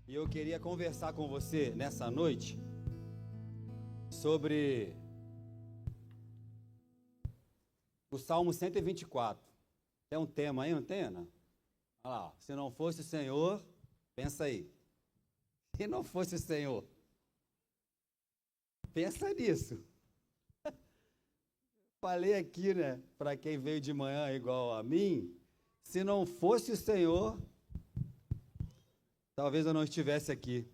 E eu queria conversar com você nessa noite sobre o Salmo 124. Tem um tema aí, não tem, Ana? Olha lá, ó. Se não fosse o Senhor, pensa aí. Se não fosse o Senhor, pensa nisso. Falei aqui, né, para quem veio de manhã igual a mim, se não fosse o Senhor, talvez eu não estivesse aqui.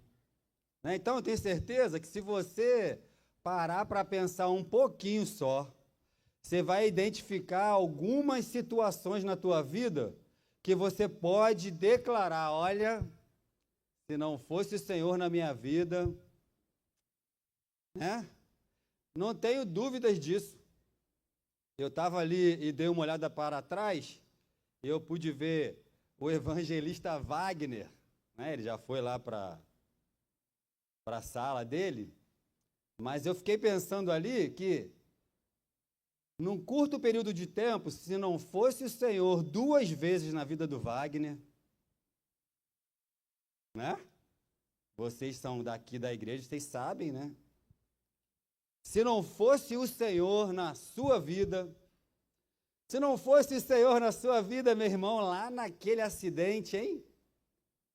Né? Então, eu tenho certeza que se você parar para pensar um pouquinho só, você vai identificar algumas situações na tua vida que você pode declarar, olha, se não fosse o Senhor na minha vida, né? Não tenho dúvidas disso. Eu estava ali e dei uma olhada para trás, e eu pude ver o evangelista Wagner, né? Ele já foi lá para a sala dele, mas eu fiquei pensando ali que, num curto período de tempo, se não fosse o Senhor 2 vezes na vida do Wagner, né? Vocês são daqui da igreja, vocês sabem, né? Se não fosse o Senhor na sua vida, se não fosse o Senhor na sua vida, meu irmão, lá naquele acidente, hein?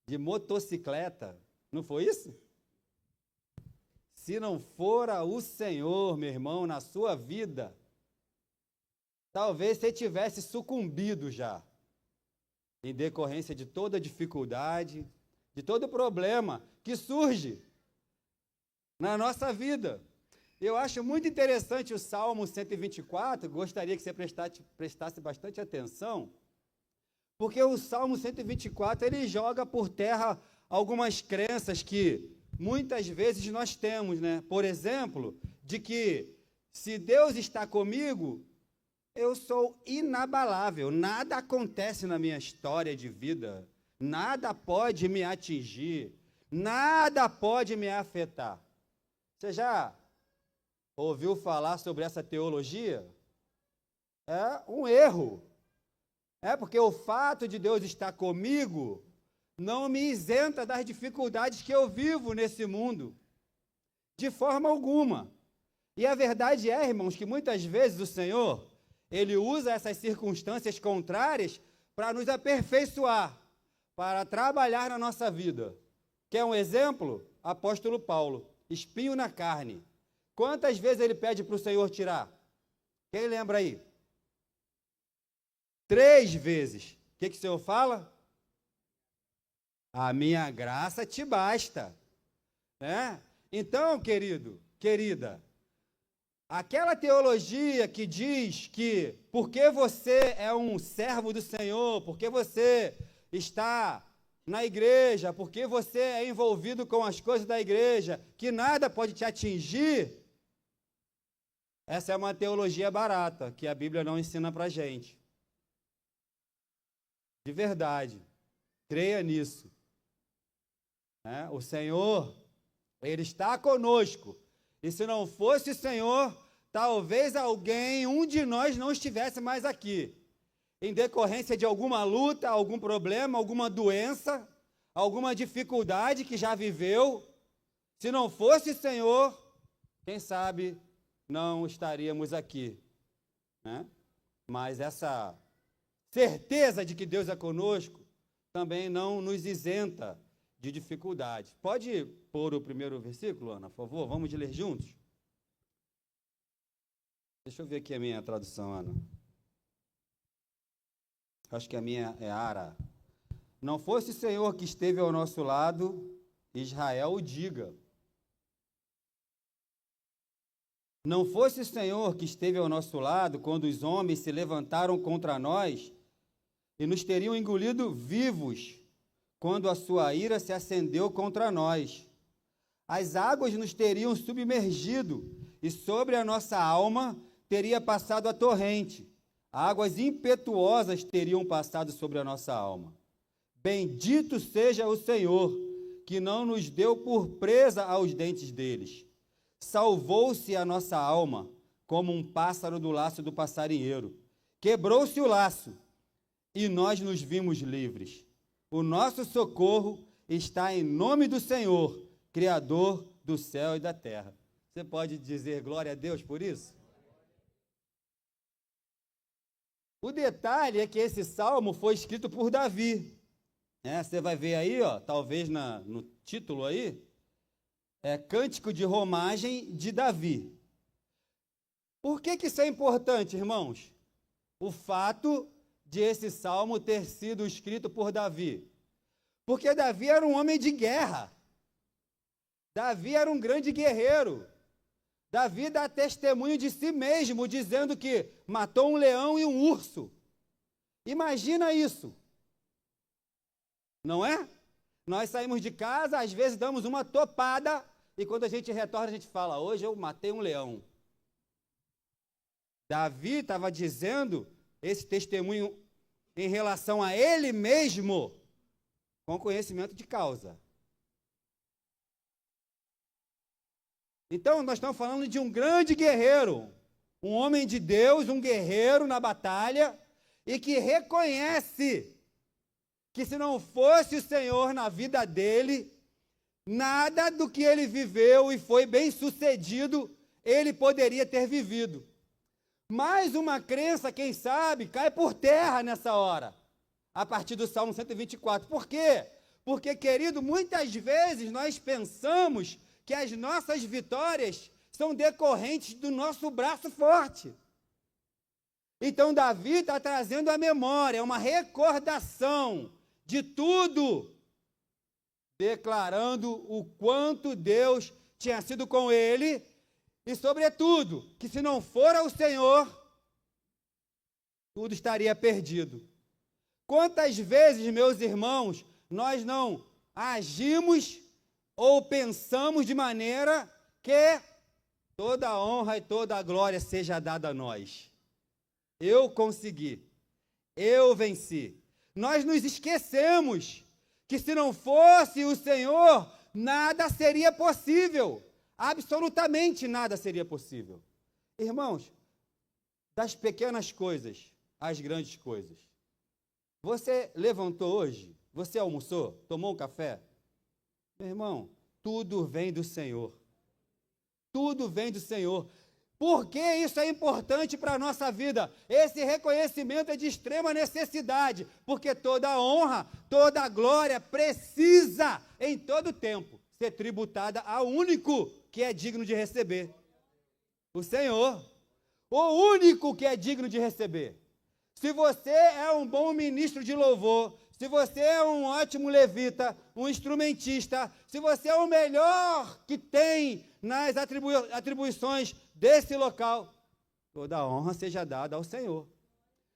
De motocicleta, não foi isso? Se não fora o Senhor, meu irmão, na sua vida, talvez você tivesse sucumbido já, em decorrência de toda dificuldade, de todo problema que surge na nossa vida. Eu acho muito interessante o Salmo 124, gostaria que você prestasse bastante atenção, porque o Salmo 124, ele joga por terra algumas crenças que muitas vezes nós temos, né? Por exemplo, de que se Deus está comigo, eu sou inabalável, nada acontece na minha história de vida, nada pode me atingir, nada pode me afetar. Você já ouviu falar sobre essa teologia? É um erro. É porque o fato de Deus estar comigo não me isenta das dificuldades que eu vivo nesse mundo, de forma alguma. E a verdade é, irmãos, que muitas vezes o Senhor, Ele usa essas circunstâncias contrárias para nos aperfeiçoar, para trabalhar na nossa vida. Quer um exemplo? Apóstolo Paulo, espinho na carne. Quantas vezes ele pede para o Senhor tirar? Quem lembra aí? 3 vezes. O que o Senhor fala? A minha graça te basta. Né? Então, querido, querida, aquela teologia que diz que porque você é um servo do Senhor, porque você está na igreja, porque você é envolvido com as coisas da igreja, que nada pode te atingir, essa é uma teologia barata, que a Bíblia não ensina para a gente. De verdade, creia nisso. O Senhor, Ele está conosco. E se não fosse o Senhor, talvez um de nós não estivesse mais aqui. Em decorrência de alguma luta, algum problema, alguma doença, alguma dificuldade que já viveu. Se não fosse o Senhor, quem sabe não estaríamos aqui, né? Mas essa certeza de que Deus é conosco também não nos isenta de dificuldades. Pode pôr o primeiro versículo, Ana, por favor? Vamos ler juntos? Deixa eu ver aqui a minha tradução, Ana. Acho que a minha é Ara. Não fosse o Senhor que esteve ao nosso lado, Israel o diga. Não fosse o Senhor que esteve ao nosso lado quando os homens se levantaram contra nós e nos teriam engolido vivos quando a sua ira se acendeu contra nós. As águas nos teriam submergido e sobre a nossa alma teria passado a torrente. Águas impetuosas teriam passado sobre a nossa alma. Bendito seja o Senhor, que não nos deu por presa aos dentes deles. Salvou-se a nossa alma, como um pássaro do laço do passarinheiro. Quebrou-se o laço, e nós nos vimos livres. O nosso socorro está em nome do Senhor, Criador do céu e da terra. Você pode dizer glória a Deus por isso? O detalhe é que esse salmo foi escrito por Davi. Você vai ver aí, talvez no título aí, Cântico de Romagem de Davi. Por que isso é importante, irmãos? O fato de esse salmo ter sido escrito por Davi. Porque Davi era um homem de guerra. Davi era um grande guerreiro. Davi dá testemunho de si mesmo, dizendo que matou um leão e um urso. Imagina isso. Não é? Nós saímos de casa, às vezes damos uma topada, e quando a gente retorna, a gente fala, hoje eu matei um leão. Davi estava dizendo esse testemunho em relação a ele mesmo, com conhecimento de causa. Então, nós estamos falando de um grande guerreiro, um homem de Deus, um guerreiro na batalha, e que reconhece que se não fosse o Senhor na vida dele, nada do que ele viveu e foi bem sucedido, ele poderia ter vivido. Mais uma crença, quem sabe, cai por terra nessa hora, a partir do Salmo 124. Por quê? Porque, querido, muitas vezes nós pensamos que as nossas vitórias são decorrentes do nosso braço forte. Então, Davi está trazendo a memória, uma recordação de tudo, declarando o quanto Deus tinha sido com ele e, sobretudo, que se não for o Senhor, tudo estaria perdido. Quantas vezes, meus irmãos, nós não agimos ou pensamos de maneira que toda a honra e toda a glória seja dada a nós? Eu consegui, eu venci. Nós nos esquecemos que se não fosse o Senhor, nada seria possível. Absolutamente nada seria possível. Irmãos, das pequenas coisas às grandes coisas. Você levantou hoje? Você almoçou? Tomou um café? Meu irmão, tudo vem do Senhor. Tudo vem do Senhor. Por que isso é importante para a nossa vida? Esse reconhecimento é de extrema necessidade, porque toda honra, toda glória precisa, em todo tempo, ser tributada ao único que é digno de receber. O Senhor. O único que é digno de receber. Se você é um bom ministro de louvor, se você é um ótimo levita, um instrumentista, se você é o melhor que tem nas atribuições desse local, toda a honra seja dada ao Senhor.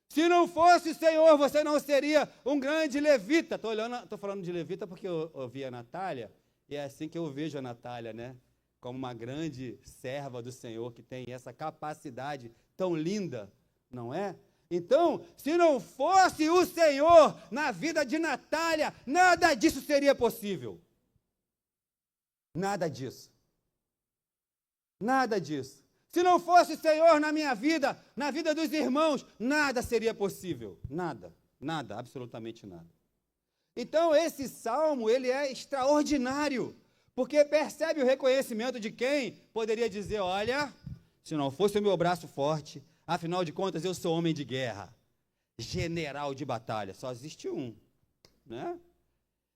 Se não fosse o Senhor, você não seria um grande levita. Estou falando de levita porque eu ouvi a Natália, e é assim que eu vejo a Natália, né? Como uma grande serva do Senhor, que tem essa capacidade tão linda, não é? Então, se não fosse o Senhor na vida de Natália, nada disso seria possível. Nada disso. Nada disso. Se não fosse o Senhor na minha vida, na vida dos irmãos, nada seria possível. Nada, nada, absolutamente nada. Então, esse salmo, ele é extraordinário, porque percebe o reconhecimento de quem poderia dizer, olha, se não fosse o meu braço forte, afinal de contas, eu sou homem de guerra, general de batalha, só existe um, né?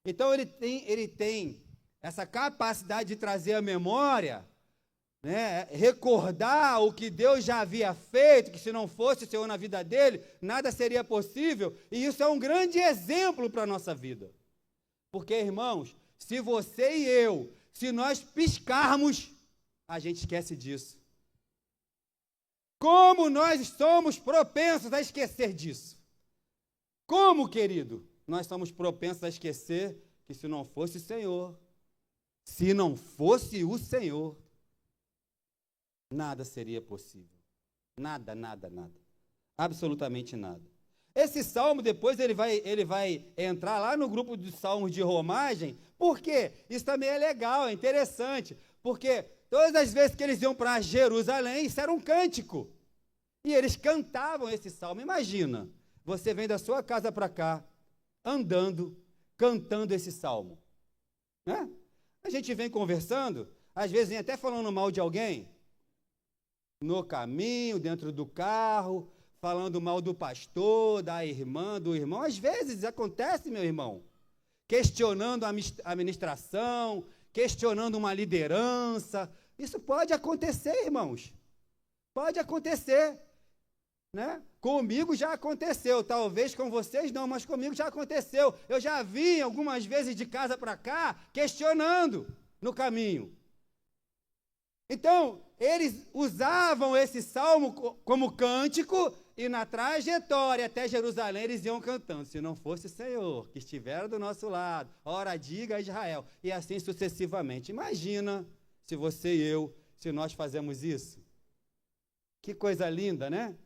Então, ele tem essa capacidade de trazer a memória, né? Recordar o que Deus já havia feito, que se não fosse o Senhor na vida dele, nada seria possível, e isso é um grande exemplo para a nossa vida. Porque, irmãos, se você e eu, se nós piscarmos, a gente esquece disso. Como nós somos propensos a esquecer disso? Como, querido? Nós somos propensos a esquecer que se não fosse o Senhor, se não fosse o Senhor, nada seria possível. Nada, nada, nada. Absolutamente nada. Esse salmo, depois, ele vai entrar lá no grupo dos salmos de romagem. Por quê? Isso também é legal, é interessante. Porque todas as vezes que eles iam para Jerusalém, isso era um cântico. E eles cantavam esse salmo. Imagina, você vem da sua casa para cá, andando, cantando esse salmo. né? A gente vem conversando, às vezes vem até falando mal de alguém, no caminho, dentro do carro, falando mal do pastor, da irmã, do irmão. Às vezes acontece, meu irmão, questionando a administração, questionando uma liderança. Isso pode acontecer, irmãos. Pode acontecer, né? Comigo já aconteceu, talvez com vocês não, mas comigo já aconteceu. Eu já vim algumas vezes de casa para cá, questionando no caminho. Então, eles usavam esse salmo como cântico e na trajetória até Jerusalém eles iam cantando: se não fosse o Senhor que estivera do nosso lado, ora diga a Israel, e assim sucessivamente. Imagina se você e eu, se nós fazemos isso. Que coisa linda, né?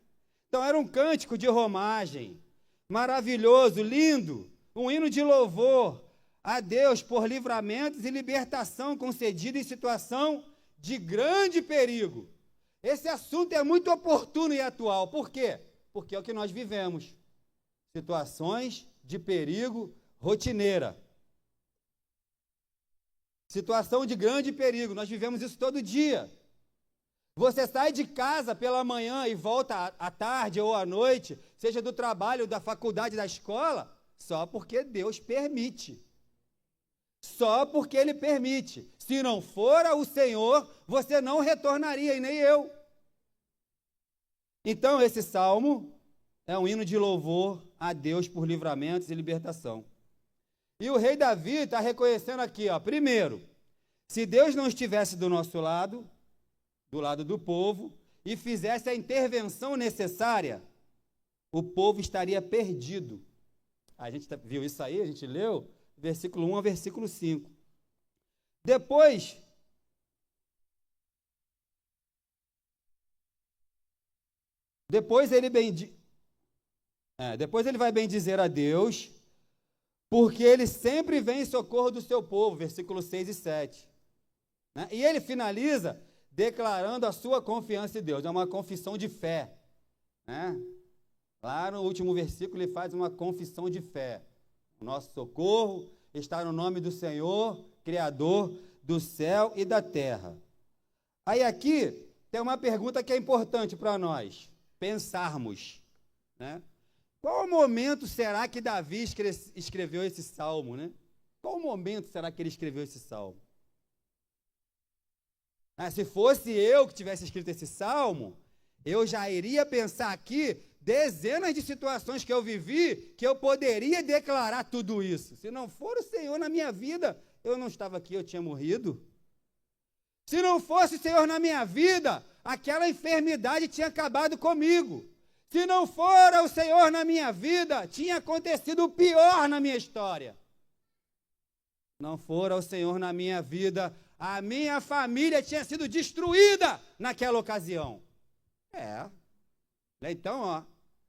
Então era um cântico de romagem, maravilhoso, lindo, um hino de louvor a Deus por livramentos e libertação concedida em situação de grande perigo. Esse assunto é muito oportuno e atual. Por quê? Porque é o que nós vivemos. Situações de perigo rotineira. Situação de grande perigo. Nós vivemos isso todo dia. Você sai de casa pela manhã e volta à tarde ou à noite, seja do trabalho, da faculdade, da escola, só porque Deus permite. Só porque Ele permite. Se não fora o Senhor, você não retornaria, e nem eu. Então, esse salmo é um hino de louvor a Deus por livramentos e libertação. E o rei Davi está reconhecendo aqui, ó, primeiro, se Deus não estivesse do nosso lado, do lado do povo, e fizesse a intervenção necessária, o povo estaria perdido. A gente viu isso aí, a gente leu, versículo 1 ao versículo 5. Depois ele vai bendizer a Deus, porque ele sempre vem em socorro do seu povo, versículos 6 e 7. Né? E ele finaliza declarando a sua confiança em Deus, é uma confissão de fé. Né? Lá no último versículo ele faz uma confissão de fé. O nosso socorro está no nome do Senhor, Criador do céu e da terra. Aí aqui tem uma pergunta que é importante para nós pensarmos, né? Qual momento será que Davi escreveu esse salmo, né? Qual momento será que ele escreveu esse salmo? Se fosse eu que tivesse escrito esse salmo, eu já iria pensar aqui dezenas de situações que eu vivi, que eu poderia declarar tudo isso. Se não for o Senhor na minha vida, eu não estava aqui, eu tinha morrido. Se não fosse o Senhor na minha vida, aquela enfermidade tinha acabado comigo. Se não fora o Senhor na minha vida, tinha acontecido o pior na minha história. Não fora o Senhor na minha vida, a minha família tinha sido destruída naquela ocasião. Então, ó,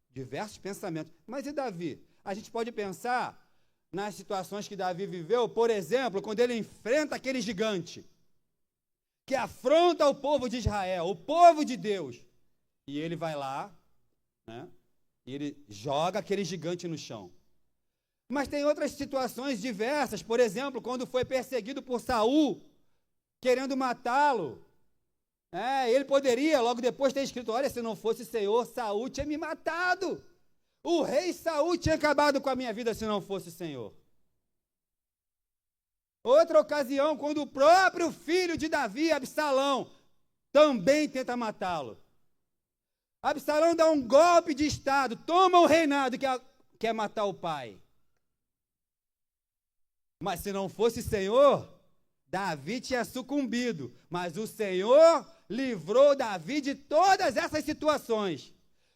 diversos pensamentos. Mas e Davi? A gente pode pensar nas situações que Davi viveu, por exemplo, quando ele enfrenta aquele gigante que afronta o povo de Israel, o povo de Deus. E ele vai lá, né, e ele joga aquele gigante no chão. Mas tem outras situações diversas, por exemplo, quando foi perseguido por Saul, querendo matá-lo. Ele poderia, logo depois, ter escrito: olha, se não fosse o Senhor, Saul tinha me matado. O rei Saul tinha acabado com a minha vida se não fosse o Senhor. Outra ocasião, quando o próprio filho de Davi, Absalão, também tenta matá-lo. Absalão dá um golpe de estado, toma o reinado e quer matar o pai. Mas se não fosse o Senhor, Davi tinha sucumbido. Mas o Senhor livrou Davi de todas essas situações.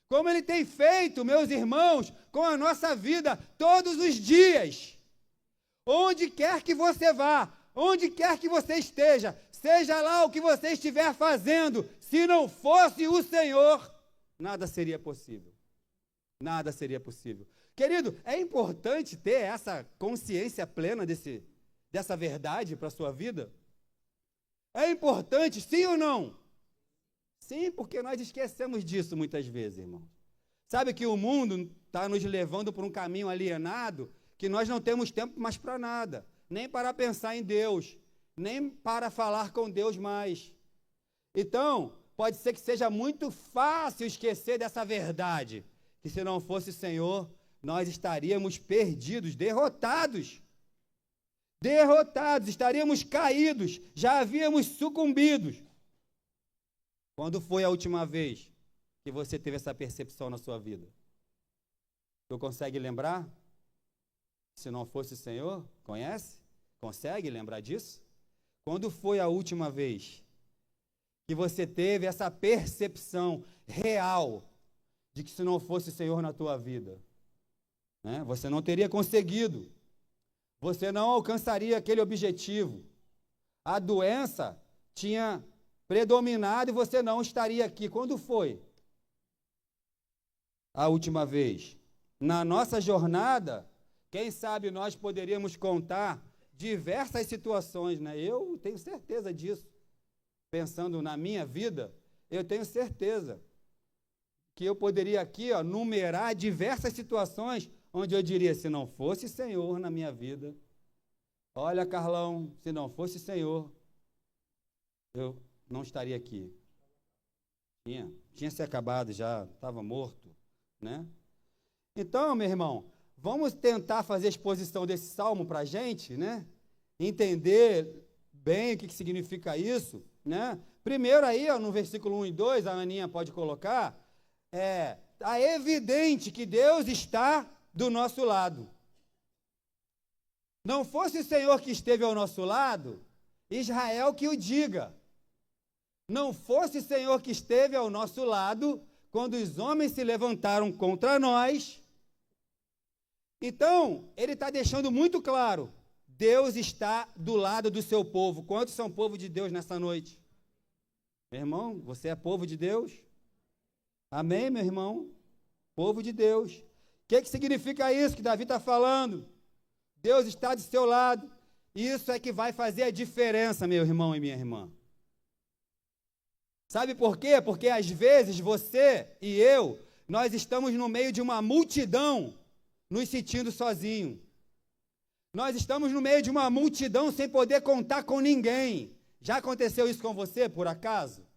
Como Ele tem feito, meus irmãos, com a nossa vida todos os dias. Onde quer que você vá, onde quer que você esteja, seja lá o que você estiver fazendo, se não fosse o Senhor, nada seria possível. Nada seria possível. Querido, é importante ter essa consciência plena dessa verdade para a sua vida? É importante, sim ou não? Sim, porque nós esquecemos disso muitas vezes, irmão. Sabe que o mundo está nos levando por um caminho alienado, que nós não temos tempo mais para nada. nem para pensar em Deus, nem para falar com Deus mais. Então, pode ser que seja muito fácil esquecer dessa verdade, que se não fosse o Senhor, nós estaríamos perdidos, derrotados, estaríamos caídos, já havíamos sucumbidos. Quando foi a última vez que você teve essa percepção na sua vida? Tu consegue lembrar? Se não fosse o Senhor, conhece? Consegue lembrar disso? Quando foi a última vez que você teve essa percepção real de que se não fosse o Senhor na tua vida, né, você não teria conseguido, você não alcançaria aquele objetivo, a doença tinha predominado e você não estaria aqui. Quando foi a última vez? Na nossa jornada, quem sabe nós poderíamos contar diversas situações, né? Eu tenho certeza disso. Pensando na minha vida, eu tenho certeza que eu poderia aqui, numerar diversas situações onde eu diria, se não fosse Senhor na minha vida, olha, Carlão, se não fosse Senhor, eu não estaria aqui. Tinha se acabado já, estava morto, né? Então, meu irmão, vamos tentar fazer a exposição desse salmo para a gente, né? Entender bem o que significa isso, né? Primeiro aí, no versículo 1 e 2, a Aninha pode colocar, é evidente que Deus está do nosso lado. Não fosse o Senhor que esteve ao nosso lado, Israel que o diga. Não fosse o Senhor que esteve ao nosso lado, quando os homens se levantaram contra nós. Então, ele está deixando muito claro, Deus está do lado do seu povo. Quantos são povo de Deus nessa noite? Meu irmão, você é povo de Deus? Amém, meu irmão? Povo de Deus. O que significa isso que Davi está falando? Deus está do seu lado. Isso é que vai fazer a diferença, meu irmão e minha irmã. Sabe por quê? Porque às vezes você e eu, nós estamos no meio de uma multidão, nos sentindo sozinhos. Nós estamos no meio de uma multidão sem poder contar com ninguém. Já aconteceu isso com você, por acaso?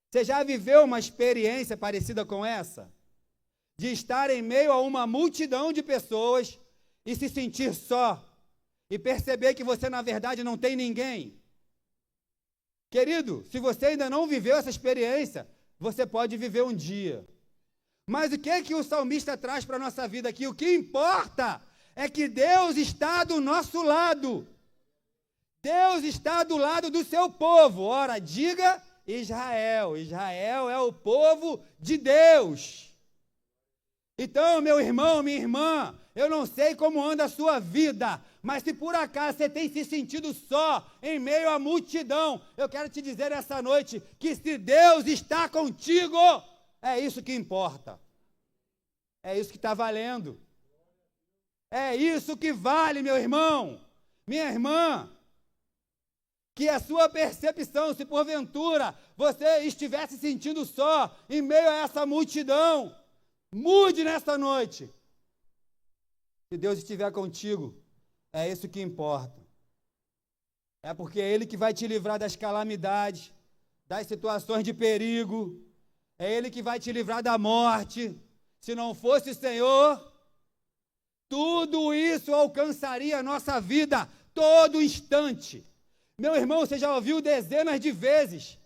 Você já viveu uma experiência parecida com essa? De estar em meio a uma multidão de pessoas e se sentir só, e perceber que você, na verdade, não tem ninguém? Querido, se você ainda não viveu essa experiência, você pode viver um dia. Mas o que o salmista traz para a nossa vida aqui? O que importa é que Deus está do nosso lado. Deus está do lado do seu povo. Ora, diga Israel. Israel é o povo de Deus. Então, meu irmão, minha irmã, eu não sei como anda a sua vida, mas se por acaso você tem se sentido só, em meio à multidão, eu quero te dizer essa noite que se Deus está contigo, é isso que importa. É isso que está valendo. É isso que vale, meu irmão, minha irmã. Que a sua percepção, se porventura você estivesse se sentindo só, em meio a essa multidão, mude nessa noite. Se Deus estiver contigo, é isso que importa. É porque é Ele que vai te livrar das calamidades, das situações de perigo. É Ele que vai te livrar da morte. Se não fosse o Senhor, tudo isso alcançaria a nossa vida todo instante. Meu irmão, você já ouviu dezenas de vezes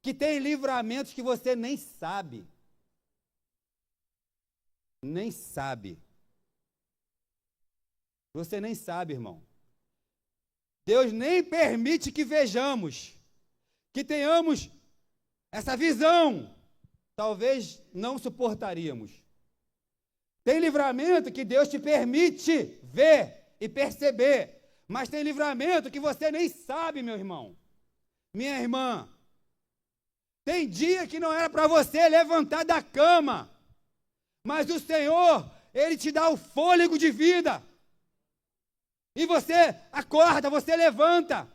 que tem livramentos que você nem sabe. Nem sabe. Você nem sabe, irmão. Deus nem permite que vejamos, que tenhamos essa visão. Talvez não suportaríamos. Tem livramento que Deus te permite ver e perceber, mas tem livramento que você nem sabe, meu irmão, minha irmã. Tem dia que não era para você levantar da cama, mas o Senhor, Ele te dá o fôlego de vida. E você acorda, você levanta.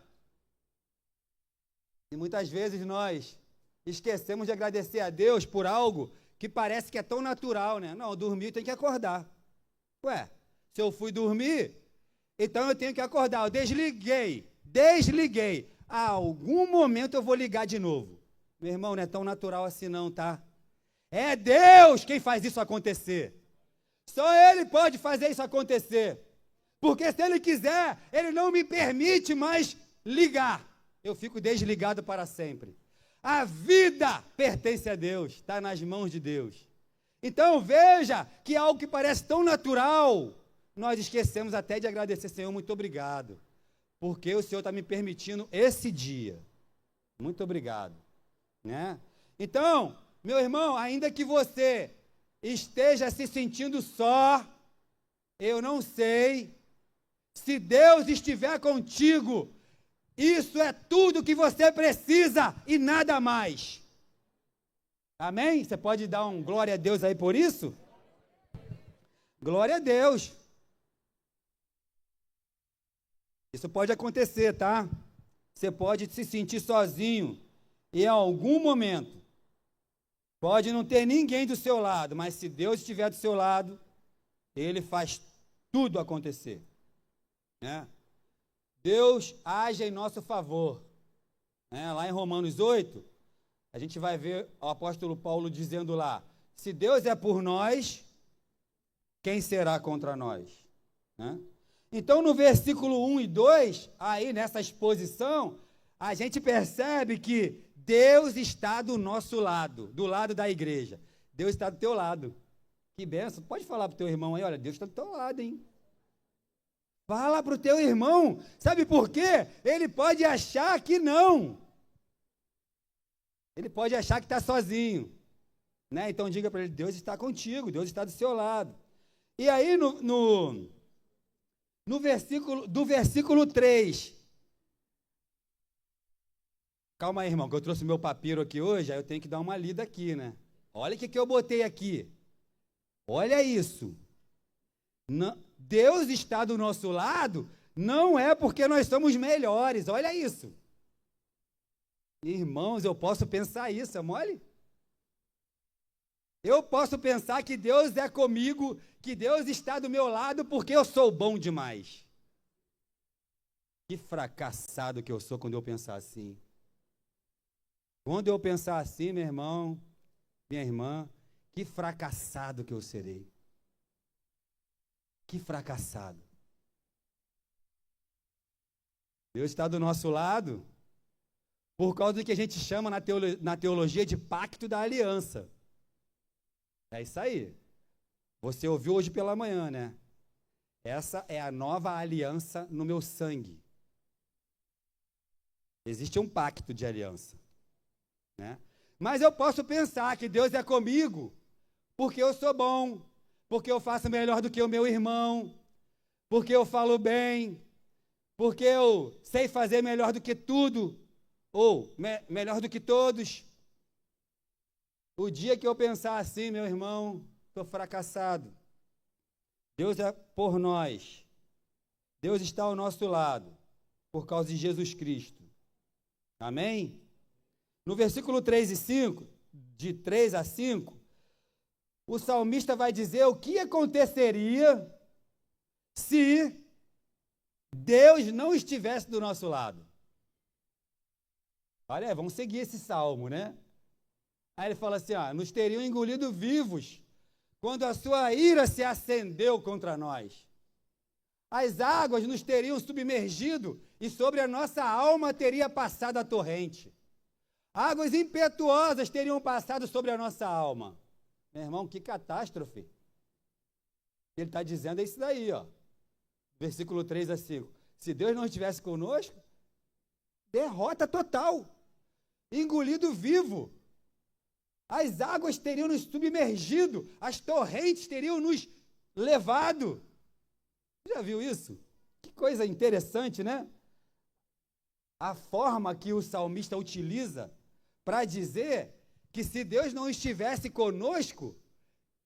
E muitas vezes nós esquecemos de agradecer a Deus por algo que parece que é tão natural, né? Não, dormir tem que acordar. Ué, se eu fui dormir, Então eu tenho que acordar. Eu desliguei. A algum momento eu vou ligar de novo. Meu irmão, não é tão natural assim não, tá? É Deus quem faz isso acontecer. Só Ele pode fazer isso acontecer. Porque se Ele quiser, Ele não me permite mais ligar. Eu fico desligado para sempre. A vida pertence a Deus, está nas mãos de Deus. Então veja que algo que parece tão natural, nós esquecemos até de agradecer, Senhor, muito obrigado. Porque o Senhor está me permitindo esse dia. Muito obrigado. Né? Então, meu irmão, ainda que você esteja se sentindo só, eu não sei, se Deus estiver contigo, isso é tudo que você precisa e nada mais. Amém? Você pode dar um glória a Deus aí por isso? Glória a Deus. Isso pode acontecer, tá? Você pode se sentir sozinho em algum momento. Pode não ter ninguém do seu lado, mas se Deus estiver do seu lado, Ele faz tudo acontecer. Né? Deus age em nosso favor. Né? Lá em Romanos 8, a gente vai ver o apóstolo Paulo dizendo lá, se Deus é por nós, quem será contra nós? Né? Então, no versículo 1 e 2, aí nessa exposição, a gente percebe que Deus está do nosso lado, do lado da igreja. Deus está do teu lado. Que benção. Pode falar para o teu irmão aí, olha, Deus está do teu lado, hein? Fala para o teu irmão. Sabe por quê? Ele pode achar que não. Ele pode achar que está sozinho. Né? Então diga para ele, Deus está contigo, Deus está do seu lado. E aí no versículo 3. Calma aí, irmão, que eu trouxe meu papiro aqui hoje, aí eu tenho que dar uma lida aqui, né? Olha o que eu botei aqui. Olha isso. Deus está do nosso lado, não é porque nós somos melhores, olha isso. Irmãos, eu posso pensar isso, é mole? Eu posso pensar que Deus é comigo, que Deus está do meu lado porque eu sou bom demais. Que fracassado que eu sou quando eu pensar assim. Quando eu pensar assim, meu irmão, minha irmã, que fracassado que eu serei. Que fracassado. Deus está do nosso lado por causa do que a gente chama na teologia de pacto da aliança. É isso aí. Você ouviu hoje pela manhã, né? Essa é a nova aliança no meu sangue. Existe um pacto de aliança. Né? Mas eu posso pensar que Deus é comigo porque eu sou bom, porque eu faço melhor do que o meu irmão, porque eu falo bem, porque eu sei fazer melhor do que tudo, ou melhor do que todos. O dia que eu pensar assim, meu irmão, estou fracassado. Deus é por nós. Deus está ao nosso lado, por causa de Jesus Cristo. Amém? No versículo 3 e 5, de 3 a 5, o salmista vai dizer o que aconteceria se Deus não estivesse do nosso lado. Olha, vamos seguir esse salmo, né? Aí ele fala assim, nos teriam engolido vivos quando a sua ira se acendeu contra nós. As águas nos teriam submergido e sobre a nossa alma teria passado a torrente. Águas impetuosas teriam passado sobre a nossa alma. Meu irmão, que catástrofe. Ele está dizendo é isso daí, ó. Versículo 3 a 5. Se Deus não estivesse conosco, derrota total. Engolido vivo. As águas teriam nos submergido, as torrentes teriam nos levado. Já viu isso? Que coisa interessante, né? A forma que o salmista utiliza para dizer que se Deus não estivesse conosco,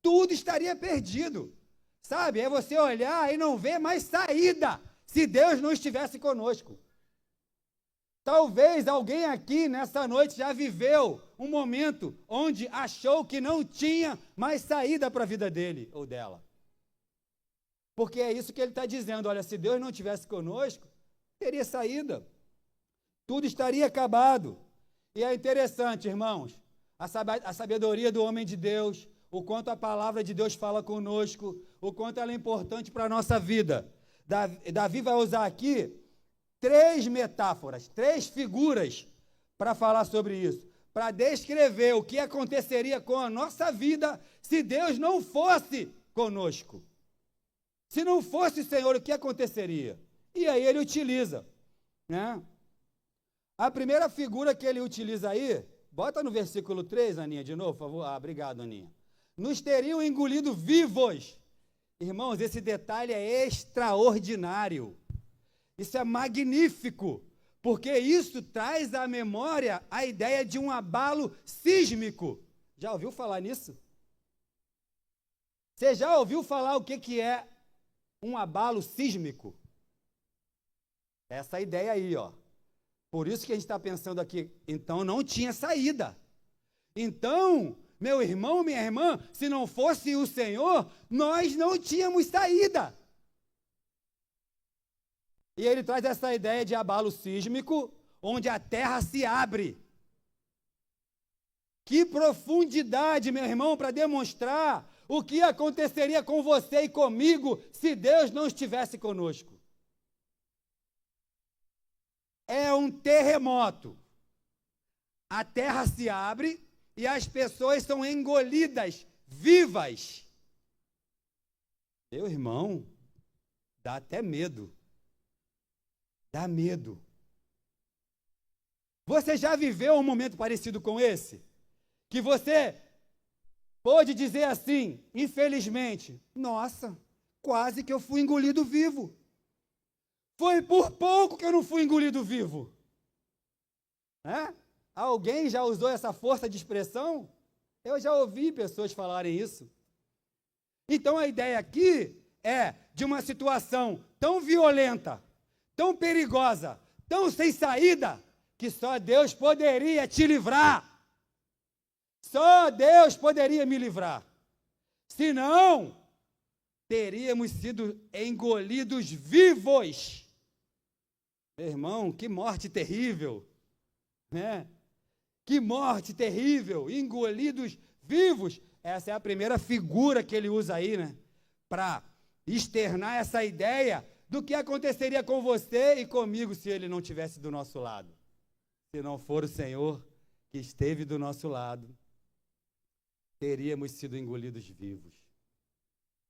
tudo estaria perdido. Sabe? É você olhar e não ver mais saída se Deus não estivesse conosco. Talvez alguém aqui nessa noite já viveu um momento onde achou que não tinha mais saída para a vida dele ou dela. Porque é isso que ele está dizendo. Olha, se Deus não tivesse conosco, teria saída. Tudo estaria acabado. E é interessante, irmãos, a sabedoria do homem de Deus, o quanto a palavra de Deus fala conosco, o quanto ela é importante para a nossa vida. Davi vai usar aqui 3 metáforas, 3 figuras para falar sobre isso, para descrever o que aconteceria com a nossa vida se Deus não fosse conosco. Se não fosse o Senhor, o que aconteceria? E aí ele utiliza, né? A primeira figura que ele utiliza aí, bota no versículo 3, Aninha, de novo, por favor. Ah, obrigado, Aninha. Nos teriam engolido vivos. Irmãos, esse detalhe é extraordinário. Isso é magnífico, porque isso traz à memória a ideia de um abalo sísmico. Já ouviu falar nisso? Você já ouviu falar o que é um abalo sísmico? Essa ideia aí, ó. Por isso que a gente está pensando aqui, então não tinha saída. Então, meu irmão, minha irmã, se não fosse o Senhor, nós não tínhamos saída. E ele traz essa ideia de abalo sísmico, onde a terra se abre. Que profundidade, meu irmão, para demonstrar o que aconteceria com você e comigo se Deus não estivesse conosco. É um terremoto. A terra se abre e as pessoas são engolidas vivas. Meu irmão, dá até medo. Dá medo. Você já viveu um momento parecido com esse? Que você pode dizer assim, infelizmente, nossa, quase que eu fui engolido vivo. Foi por pouco que eu não fui engolido vivo. Alguém já usou essa força de expressão? Eu já ouvi pessoas falarem isso. Então a ideia aqui é de uma situação tão violenta, tão perigosa, tão sem saída, que só Deus poderia te livrar. Só Deus poderia me livrar. Senão, teríamos sido engolidos vivos. Meu irmão, que morte terrível, né? Que morte terrível, engolidos vivos. Essa é a primeira figura que ele usa aí, né? Para externar essa ideia do que aconteceria com você e comigo se ele não estivesse do nosso lado. Se não for o Senhor que esteve do nosso lado, teríamos sido engolidos vivos.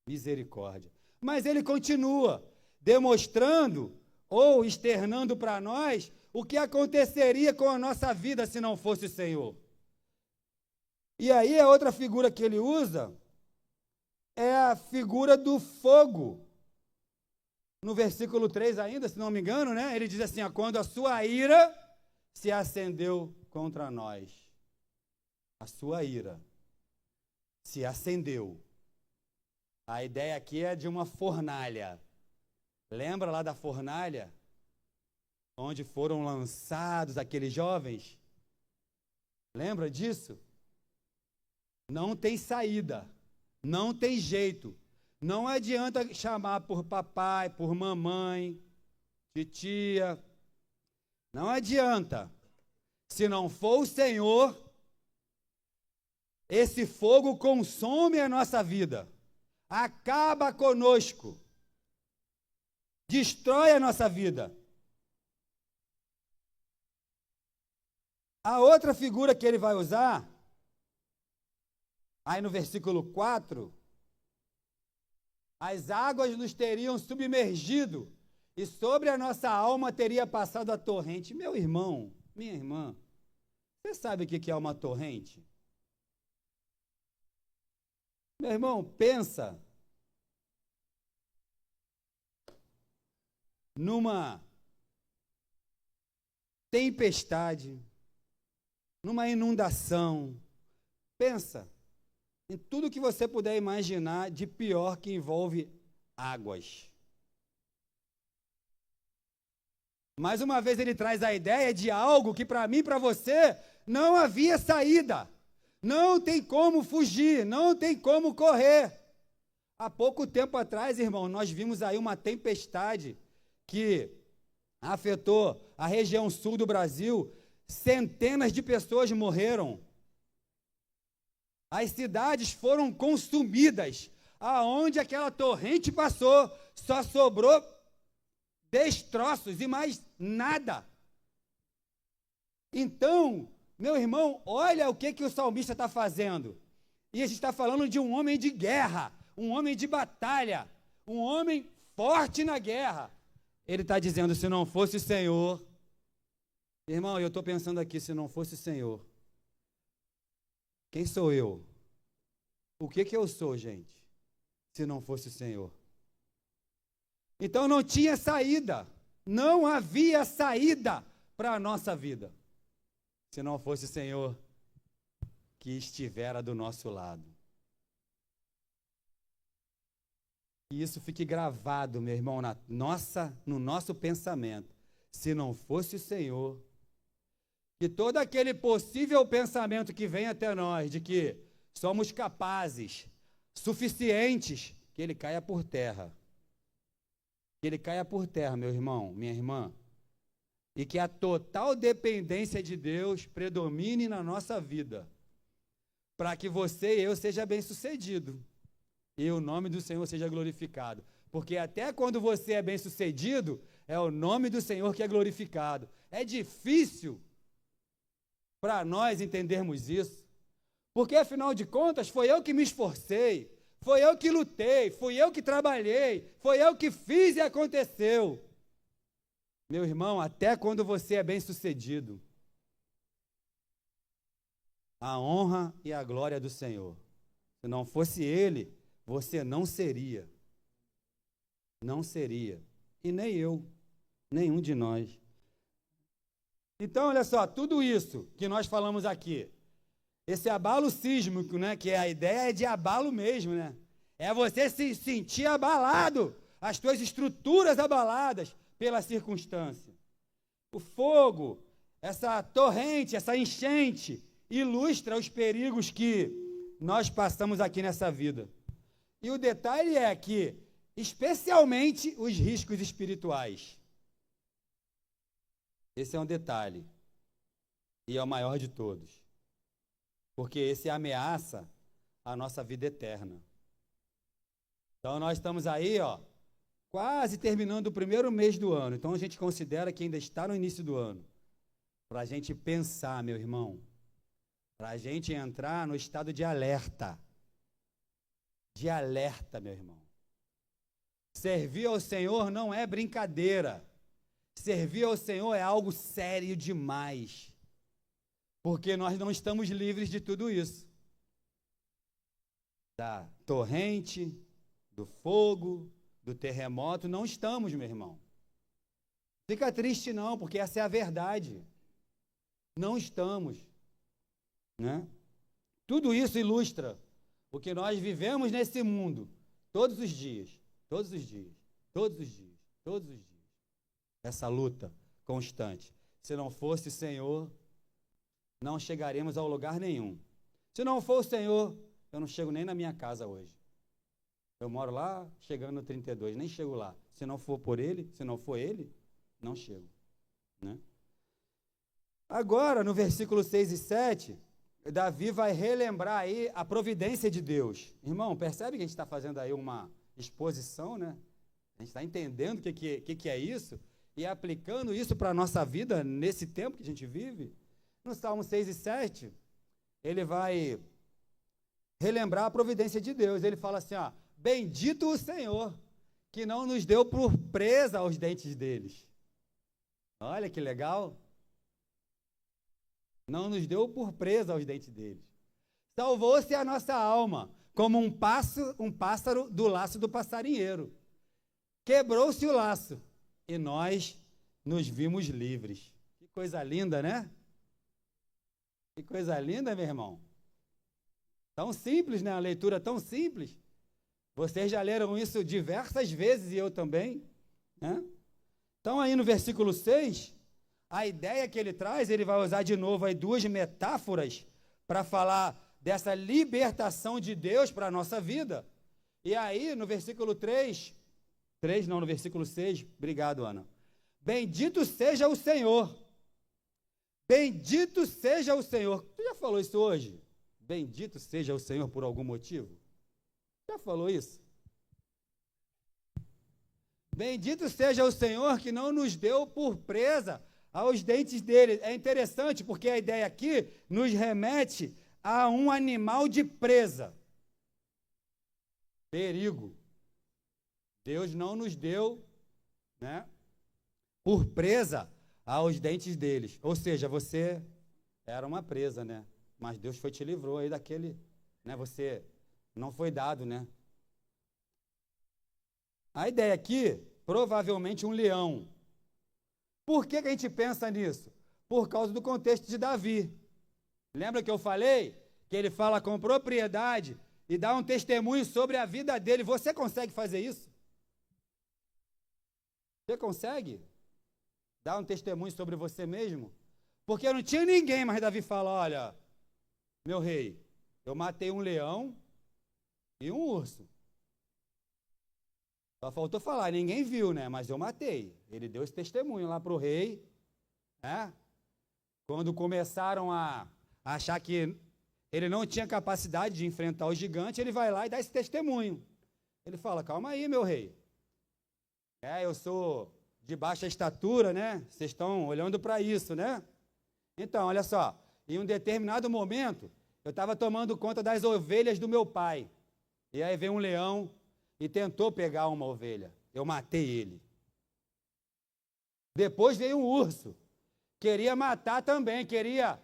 Misericórdia. Mas ele continua demonstrando ou externando para nós o que aconteceria com a nossa vida se não fosse o Senhor. E aí a outra figura que ele usa é a figura do fogo. No versículo 3 ainda, se não me engano, né? Ele diz assim, ó, quando a sua ira se acendeu contra nós. A sua ira se acendeu. A ideia aqui é de uma fornalha. Lembra lá da fornalha? Onde foram lançados aqueles jovens? Lembra disso? Não tem saída, não tem jeito. Não adianta chamar por papai, por mamãe, titia. Não adianta. Se não for o Senhor, esse fogo consome a nossa vida. Acaba conosco. Destrói a nossa vida. A outra figura que ele vai usar, aí no versículo 4, as águas nos teriam submergido e sobre a nossa alma teria passado a torrente. Meu irmão, minha irmã, você sabe o que é uma torrente? Meu irmão, pensa numa tempestade, numa inundação. Pensa em tudo que você puder imaginar de pior que envolve águas. Mais uma vez ele traz a ideia de algo que para mim e para você não havia saída. Não tem como fugir, não tem como correr. Há pouco tempo atrás, irmão, nós vimos aí uma tempestade que afetou a região sul do Brasil. Centenas de pessoas morreram. As cidades foram consumidas. Aonde aquela torrente passou, só sobrou destroços e mais nada. Então, meu irmão, olha o que o salmista está fazendo. E a gente está falando de um homem de guerra, um homem de batalha, um homem forte na guerra. Ele está dizendo, se não fosse o Senhor... Irmão, eu estou pensando aqui, se não fosse o Senhor, quem sou eu? O que eu sou, gente, se não fosse o Senhor? Então não tinha saída, não havia saída para a nossa vida, se não fosse o Senhor que estivera do nosso lado. Que isso fique gravado, meu irmão, no nosso pensamento. Se não fosse o Senhor, que todo aquele possível pensamento que vem até nós, de que somos capazes, suficientes, que ele caia por terra. Que ele caia por terra, meu irmão, minha irmã. E que a total dependência de Deus predomine na nossa vida, para que você e eu seja bem-sucedido e o nome do Senhor seja glorificado. Porque até quando você é bem-sucedido, é o nome do Senhor que é glorificado. É difícil para nós entendermos isso, porque afinal de contas foi eu que me esforcei, foi eu que lutei, fui eu que trabalhei, foi eu que fiz e aconteceu. Meu irmão, até quando você é bem-sucedido, a honra e a glória do Senhor. Se não fosse Ele, você não seria. Não seria. E nem eu, nenhum de nós. Então, olha só, tudo isso que nós falamos aqui, esse abalo sísmico, né, que a ideia é de abalo mesmo, né? É você se sentir abalado, as tuas estruturas abaladas pela circunstância. O fogo, essa torrente, essa enchente, ilustra os perigos que nós passamos aqui nessa vida. E o detalhe é que, especialmente os riscos espirituais. Esse é um detalhe, e é o maior de todos, porque esse ameaça a nossa vida eterna. Então nós estamos aí, quase terminando o primeiro mês do ano, então a gente considera que ainda está no início do ano, para a gente pensar, meu irmão, para a gente entrar no estado de alerta, meu irmão. Servir ao Senhor não é brincadeira. Servir ao Senhor é algo sério demais, porque nós não estamos livres de tudo isso. Da torrente, do fogo, do terremoto, não estamos, meu irmão. Fica triste não, porque essa é a verdade. Não estamos, né? Tudo isso ilustra o que nós vivemos nesse mundo, todos os dias, todos os dias, todos os dias, todos os dias. Essa luta constante. Se não fosse o Senhor, não chegaremos a lugar nenhum. Se não for o Senhor, eu não chego nem na minha casa hoje. Eu moro lá, chegando no 32, nem chego lá. Se não for por Ele, se não for Ele, não chego, né? Agora, no versículo 6 e 7, Davi vai relembrar aí a providência de Deus. Irmão, percebe que a gente está fazendo aí uma exposição, né? A gente está entendendo o que é isso e aplicando isso para a nossa vida nesse tempo que a gente vive. No Salmo 6 e 7, ele vai relembrar a providência de Deus. Ele fala assim, bendito o Senhor, que não nos deu por presa aos dentes deles. Olha que legal. Não nos deu por presa aos dentes deles. Salvou-se a nossa alma, como um pássaro do laço do passarinheiro. Quebrou-se o laço, e nós nos vimos livres. Que coisa linda, né? Que coisa linda, meu irmão. Tão simples, né? A leitura tão simples. Vocês já leram isso diversas vezes, e eu também, né? Então, aí no versículo 6, a ideia que ele traz, ele vai usar de novo aí duas metáforas para falar dessa libertação de Deus para a nossa vida. E aí, no versículo 3 não, no versículo 6, obrigado, Ana. Bendito seja o Senhor. Bendito seja o Senhor. Tu já falou isso hoje? Bendito seja o Senhor por algum motivo? Já falou isso? Bendito seja o Senhor que não nos deu por presa aos dentes dele. É interessante porque a ideia aqui nos remete a um animal de presa. Perigo. Deus não nos deu, né, por presa aos dentes deles. Ou seja, você era uma presa, né? Mas Deus te livrou aí daquele, né? Você não foi dado, né? A ideia aqui, provavelmente um leão. Por que a gente pensa nisso? Por causa do contexto de Davi. Lembra que eu falei que ele fala com propriedade e dá um testemunho sobre a vida dele? Você consegue fazer isso? Você consegue dar um testemunho sobre você mesmo? Porque não tinha ninguém, mas Davi fala, olha, meu rei, eu matei um leão e um urso. Só faltou falar, ninguém viu, né? Mas eu matei. Ele deu esse testemunho lá para o rei, né? Quando começaram a achar que ele não tinha capacidade de enfrentar o gigante, ele vai lá e dá esse testemunho. Ele fala, calma aí, meu rei. Eu sou de baixa estatura, né? Vocês estão olhando para isso, né? Então, olha só, em um determinado momento, eu estava tomando conta das ovelhas do meu pai. E aí veio um leão e tentou pegar uma ovelha. Eu matei ele. Depois veio um urso. Queria matar também, queria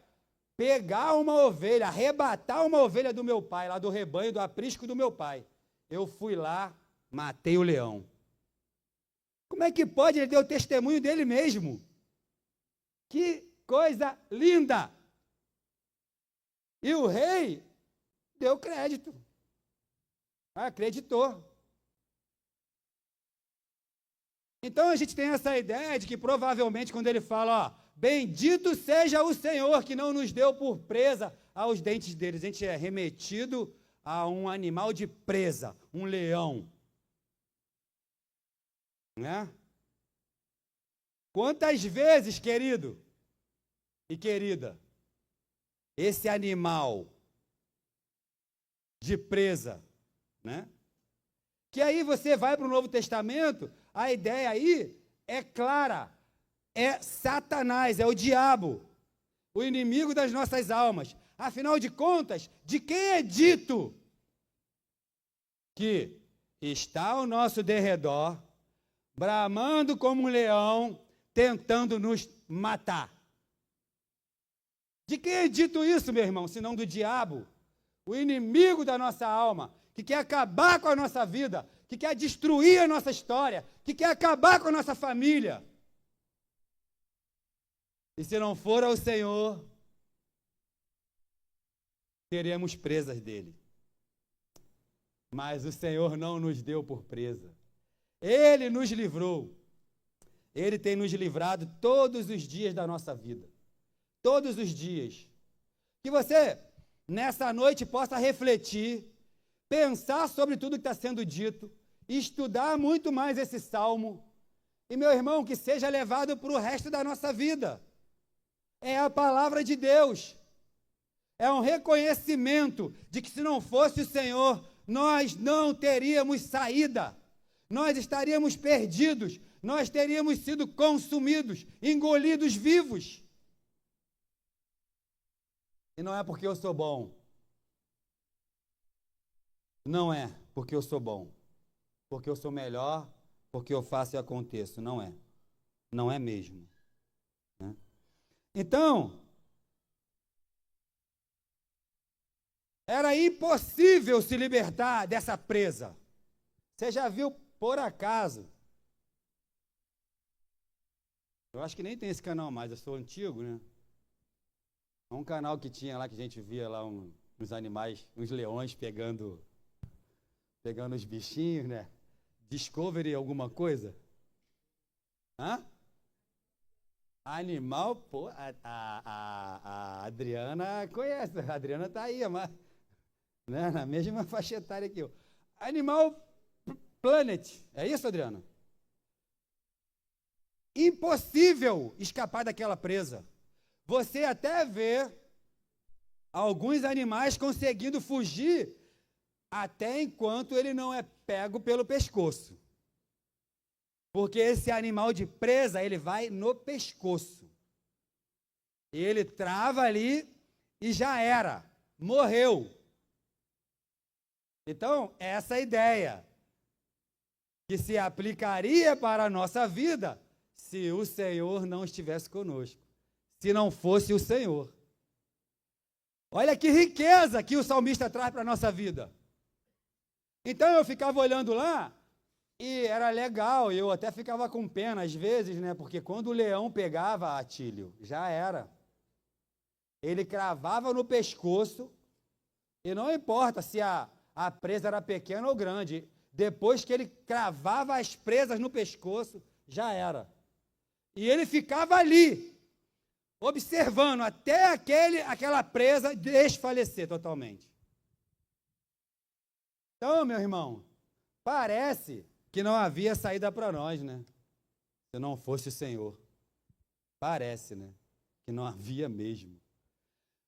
pegar uma ovelha, arrebatar uma ovelha do meu pai, lá do rebanho, do aprisco do meu pai. Eu fui lá, matei o leão. Como é que pode? Ele deu o testemunho dele mesmo. Que coisa linda! E o rei deu crédito. Acreditou. Então a gente tem essa ideia de que provavelmente quando ele fala, ó, bendito seja o Senhor que não nos deu por presa aos dentes deles. A gente é remetido a um animal de presa, um leão. Né? Quantas vezes, querido e querida, esse animal de presa, né? Que aí você vai para o Novo Testamento, a ideia aí é clara, é Satanás, é o diabo, o inimigo das nossas almas. Afinal de contas, de quem é dito que está ao nosso derredor, bramando como um leão, tentando nos matar? De quem é dito isso, meu irmão, senão do diabo, o inimigo da nossa alma, que quer acabar com a nossa vida, que quer destruir a nossa história, que quer acabar com a nossa família. E se não for ao Senhor, seremos presas dele. Mas o Senhor não nos deu por presa. Ele nos livrou. Ele tem nos livrado todos os dias da nossa vida. Todos os dias. Que você, nessa noite, possa refletir, pensar sobre tudo que está sendo dito, estudar muito mais esse salmo. E, meu irmão, que seja levado para o resto da nossa vida. É a palavra de Deus. É um reconhecimento de que se não fosse o Senhor, nós não teríamos saída. Nós estaríamos perdidos. Nós teríamos sido consumidos, engolidos vivos. E não é porque eu sou bom. Não é porque eu sou bom. Porque eu sou melhor, porque eu faço e aconteço. Não é. Não é mesmo. Né? Então, era impossível se libertar dessa presa. Você já viu, por acaso? Eu acho que nem tem esse canal mais, eu sou antigo, né? É um canal que tinha lá, que a gente via lá uns animais, uns leões pegando os bichinhos, né? Discovery alguma coisa? Hã? Animal, pô, a Adriana conhece, a Adriana tá aí, mas, né, na mesma faixa etária que eu. Animal Planet. É isso, Adriana? Impossível escapar daquela presa. Você até vê alguns animais conseguindo fugir até enquanto ele não é pego pelo pescoço. Porque esse animal de presa, ele vai no pescoço. Ele trava ali e já era. Morreu. Então, essa ideia que se aplicaria para a nossa vida se o Senhor não estivesse conosco. Se não fosse o Senhor. Olha que riqueza que o salmista traz para a nossa vida. Então eu ficava olhando lá e era legal, eu até ficava com pena às vezes, né? Porque quando o leão pegava Atílio, já era. Ele cravava no pescoço e não importa se a presa era pequena ou grande, depois que ele cravava as presas no pescoço, já era. E ele ficava ali, observando até aquela presa desfalecer totalmente. Então, meu irmão, parece que não havia saída para nós, né? Se não fosse o Senhor. Parece, né? Que não havia mesmo.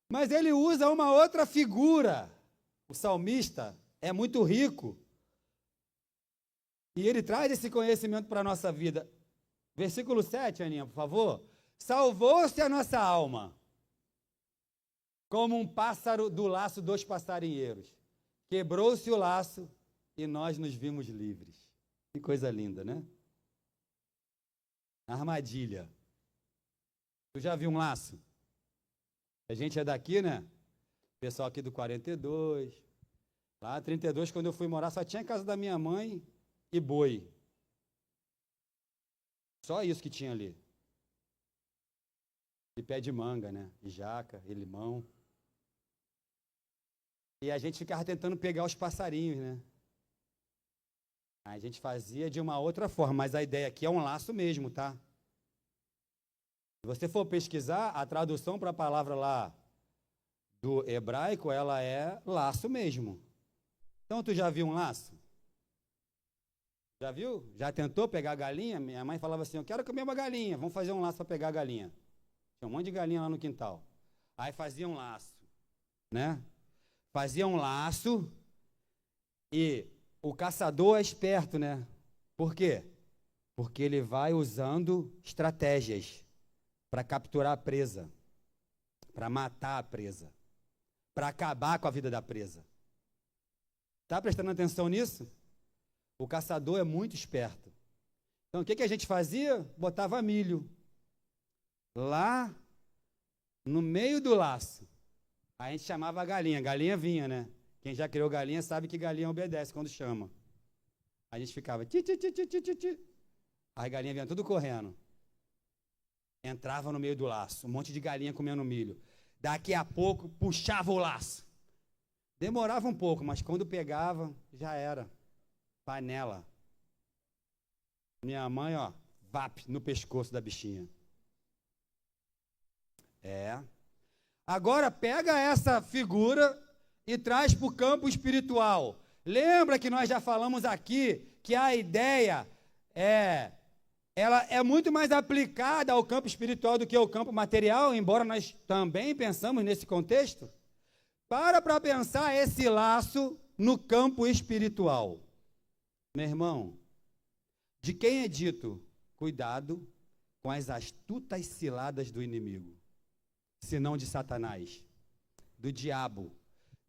Mas ele usa uma outra figura. O salmista é muito rico. E ele traz esse conhecimento para a nossa vida. Versículo 7, Aninha, por favor. Salvou-se a nossa alma, como um pássaro do laço dos passarinheiros. Quebrou-se o laço e nós nos vimos livres. Que coisa linda, né? Armadilha. Tu já viu um laço? A gente é daqui, né? Pessoal aqui do 42. Lá 32, quando eu fui morar, só tinha a casa da minha mãe e boi. Só isso que tinha ali. E pé de manga, né? E jaca, e limão. E a gente ficava tentando pegar os passarinhos, né? A gente fazia de uma outra forma, mas a ideia aqui é um laço mesmo, tá? Se você for pesquisar, a tradução para a palavra lá do hebraico, ela é laço mesmo. Então, tu já viu um laço? Já viu? Já tentou pegar a galinha? Minha mãe falava assim, eu quero comer uma galinha, vamos fazer um laço para pegar a galinha. Tinha um monte de galinha lá no quintal. Aí fazia um laço, né? Fazia um laço e o caçador é esperto, né? Por quê? Porque ele vai usando estratégias para capturar a presa, para matar a presa, para acabar com a vida da presa. Está prestando atenção nisso? O caçador é muito esperto. Então, o que a gente fazia? Botava milho lá no meio do laço. A gente chamava a galinha. A galinha vinha, né? Quem já criou galinha sabe que galinha obedece quando chama. A gente ficava ti, ti, ti, ti, ti, ti, ti. As galinhas vinham tudo correndo. Entrava no meio do laço. Um monte de galinha comendo milho. Daqui a pouco, puxava o laço. Demorava um pouco, mas quando pegava, já era. Panela. Minha mãe, ó, vap, no pescoço da bichinha. Agora pega essa figura e traz para o campo espiritual. Lembra que nós já falamos aqui que a ideia ela é muito mais aplicada ao campo espiritual do que ao campo material, embora nós também pensamos nesse contexto. Para pensar esse laço no campo espiritual. Meu irmão, de quem é dito, cuidado com as astutas ciladas do inimigo, senão de Satanás, do diabo,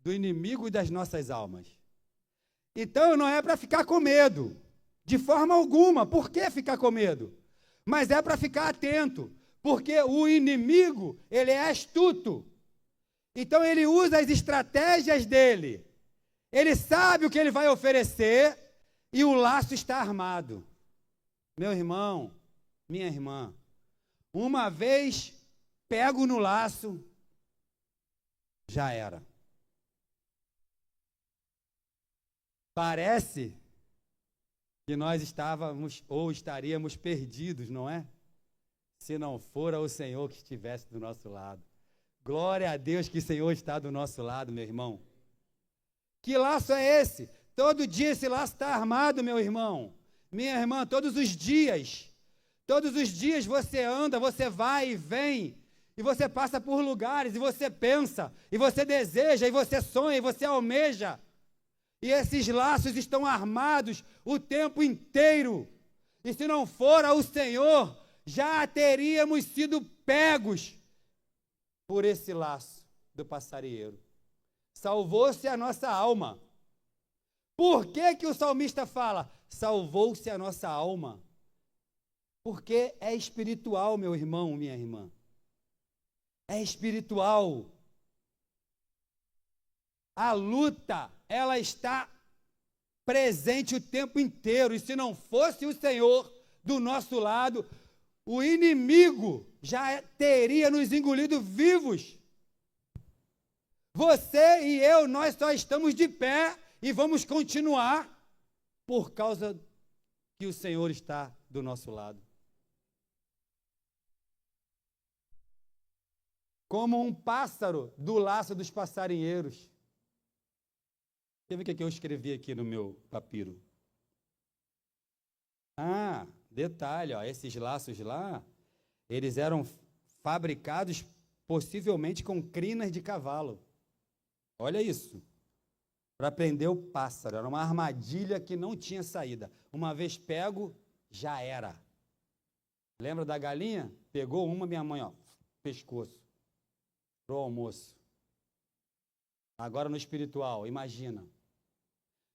do inimigo das nossas almas. Então não é para ficar com medo, de forma alguma. Por que ficar com medo? Mas é para ficar atento, porque o inimigo, ele é astuto. Então ele usa as estratégias dele. Ele sabe o que ele vai oferecer e o laço está armado. Meu irmão, minha irmã, uma vez pego no laço, já era. Parece que nós estávamos ou estaríamos perdidos, não é? Se não fora o Senhor que estivesse do nosso lado. Glória a Deus que o Senhor está do nosso lado, meu irmão. Que laço é esse? Todo dia esse laço está armado, meu irmão. Minha irmã, todos os dias. Todos os dias você anda, você vai e vem. E você passa por lugares, e você pensa, e você deseja, e você sonha, e você almeja. E esses laços estão armados o tempo inteiro. E se não fora o Senhor, já teríamos sido pegos por esse laço do passarinheiro. Salvou-se a nossa alma. Por que que o salmista fala? Salvou-se a nossa alma. Porque é espiritual, meu irmão, minha irmã. É espiritual. A luta, ela está presente o tempo inteiro. E se não fosse o Senhor do nosso lado, o inimigo já teria nos engolido vivos. Você e eu, nós só estamos de pé e vamos continuar por causa que o Senhor está do nosso lado. Como um pássaro do laço dos passarinheiros. Deixa eu ver o que eu escrevi aqui no meu papiro. Ah, detalhe, ó, esses laços lá, eles eram fabricados possivelmente com crinas de cavalo. Olha isso. Para prender o pássaro. Era uma armadilha que não tinha saída. Uma vez pego, já era. Lembra da galinha? Pegou uma, minha mãe, ó, pescoço. Pro almoço. Agora no espiritual, imagina.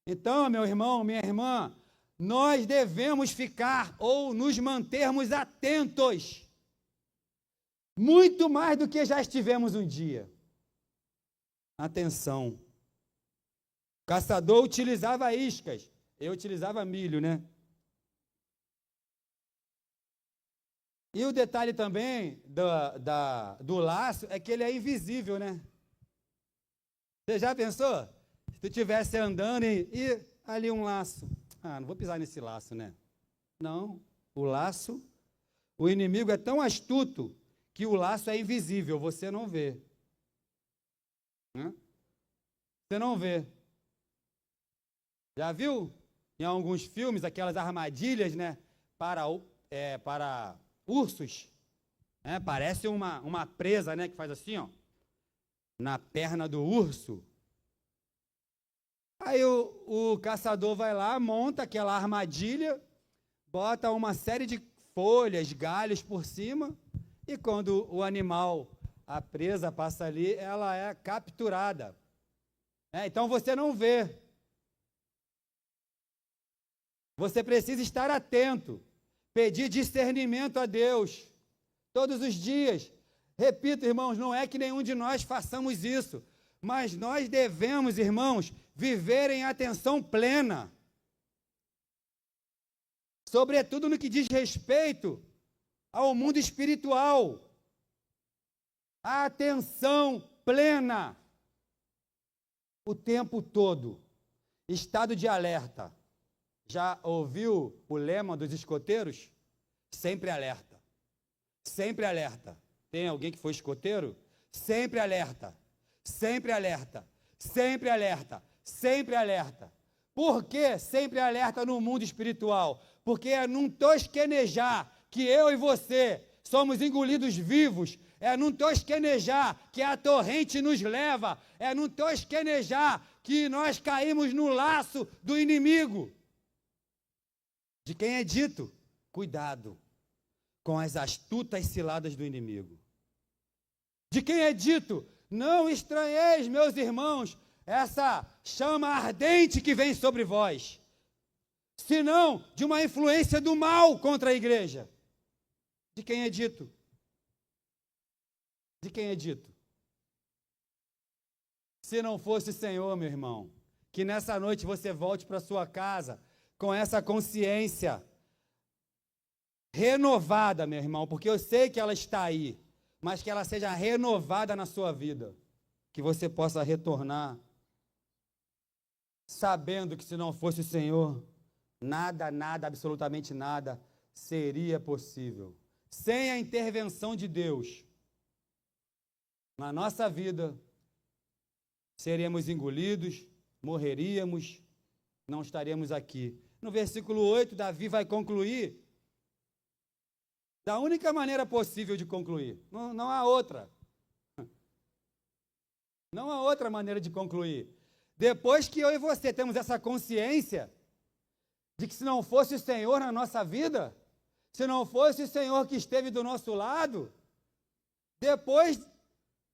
Então, meu irmão, minha irmã, nós devemos ficar ou nos mantermos atentos. Muito mais do que já estivemos um dia. Atenção. O caçador utilizava iscas. Eu utilizava milho, né? E o detalhe também do laço é que ele é invisível, né? Você já pensou? Se tu estivesse andando e ali um laço. Ah, não vou pisar nesse laço, né? Não, o laço, o inimigo é tão astuto que o laço é invisível, você não vê. Você não vê. Já viu em alguns filmes aquelas armadilhas, né? Para ursos. Parece uma presa, né? Que faz assim, ó. Na perna do urso. Aí o caçador vai lá, monta aquela armadilha, bota uma série de folhas, galhos por cima, e quando o animal, a presa passa ali, ela é capturada. Então você não vê. Você precisa estar atento, pedir discernimento a Deus, todos os dias. Repito, irmãos, não é que nenhum de nós façamos isso, mas nós devemos, irmãos, viver em atenção plena. Sobretudo no que diz respeito ao mundo espiritual. A atenção plena. O tempo todo. Estado de alerta. Já ouviu o lema dos escoteiros? Sempre alerta. Sempre alerta. Tem alguém que foi escoteiro? Sempre alerta. Sempre alerta. Sempre alerta. Sempre alerta. Por que sempre alerta no mundo espiritual? Porque é num tosquenejar que eu e você somos engolidos vivos, é num tosquenejar que a torrente nos leva, é num tosquenejar que nós caímos no laço do inimigo. De quem é dito? Cuidado com as astutas ciladas do inimigo. De quem é dito? Não estranheis, meus irmãos, essa chama ardente que vem sobre vós, senão de uma influência do mal contra a igreja. De quem é dito? De quem é dito? Se não fosse o Senhor, meu irmão, que nessa noite você volte para sua casa com essa consciência renovada, meu irmão, porque eu sei que ela está aí, mas que ela seja renovada na sua vida, que você possa retornar sabendo que se não fosse o Senhor, nada, absolutamente nada seria possível. Sem a intervenção de Deus na nossa vida, seríamos engolidos, morreríamos não estaríamos aqui. No versículo 8, Davi vai concluir da única maneira possível de concluir. Não há outra. Não há outra maneira de concluir. Depois que eu e você temos essa consciência de que se não fosse o Senhor na nossa vida, se não fosse o Senhor que esteve do nosso lado, depois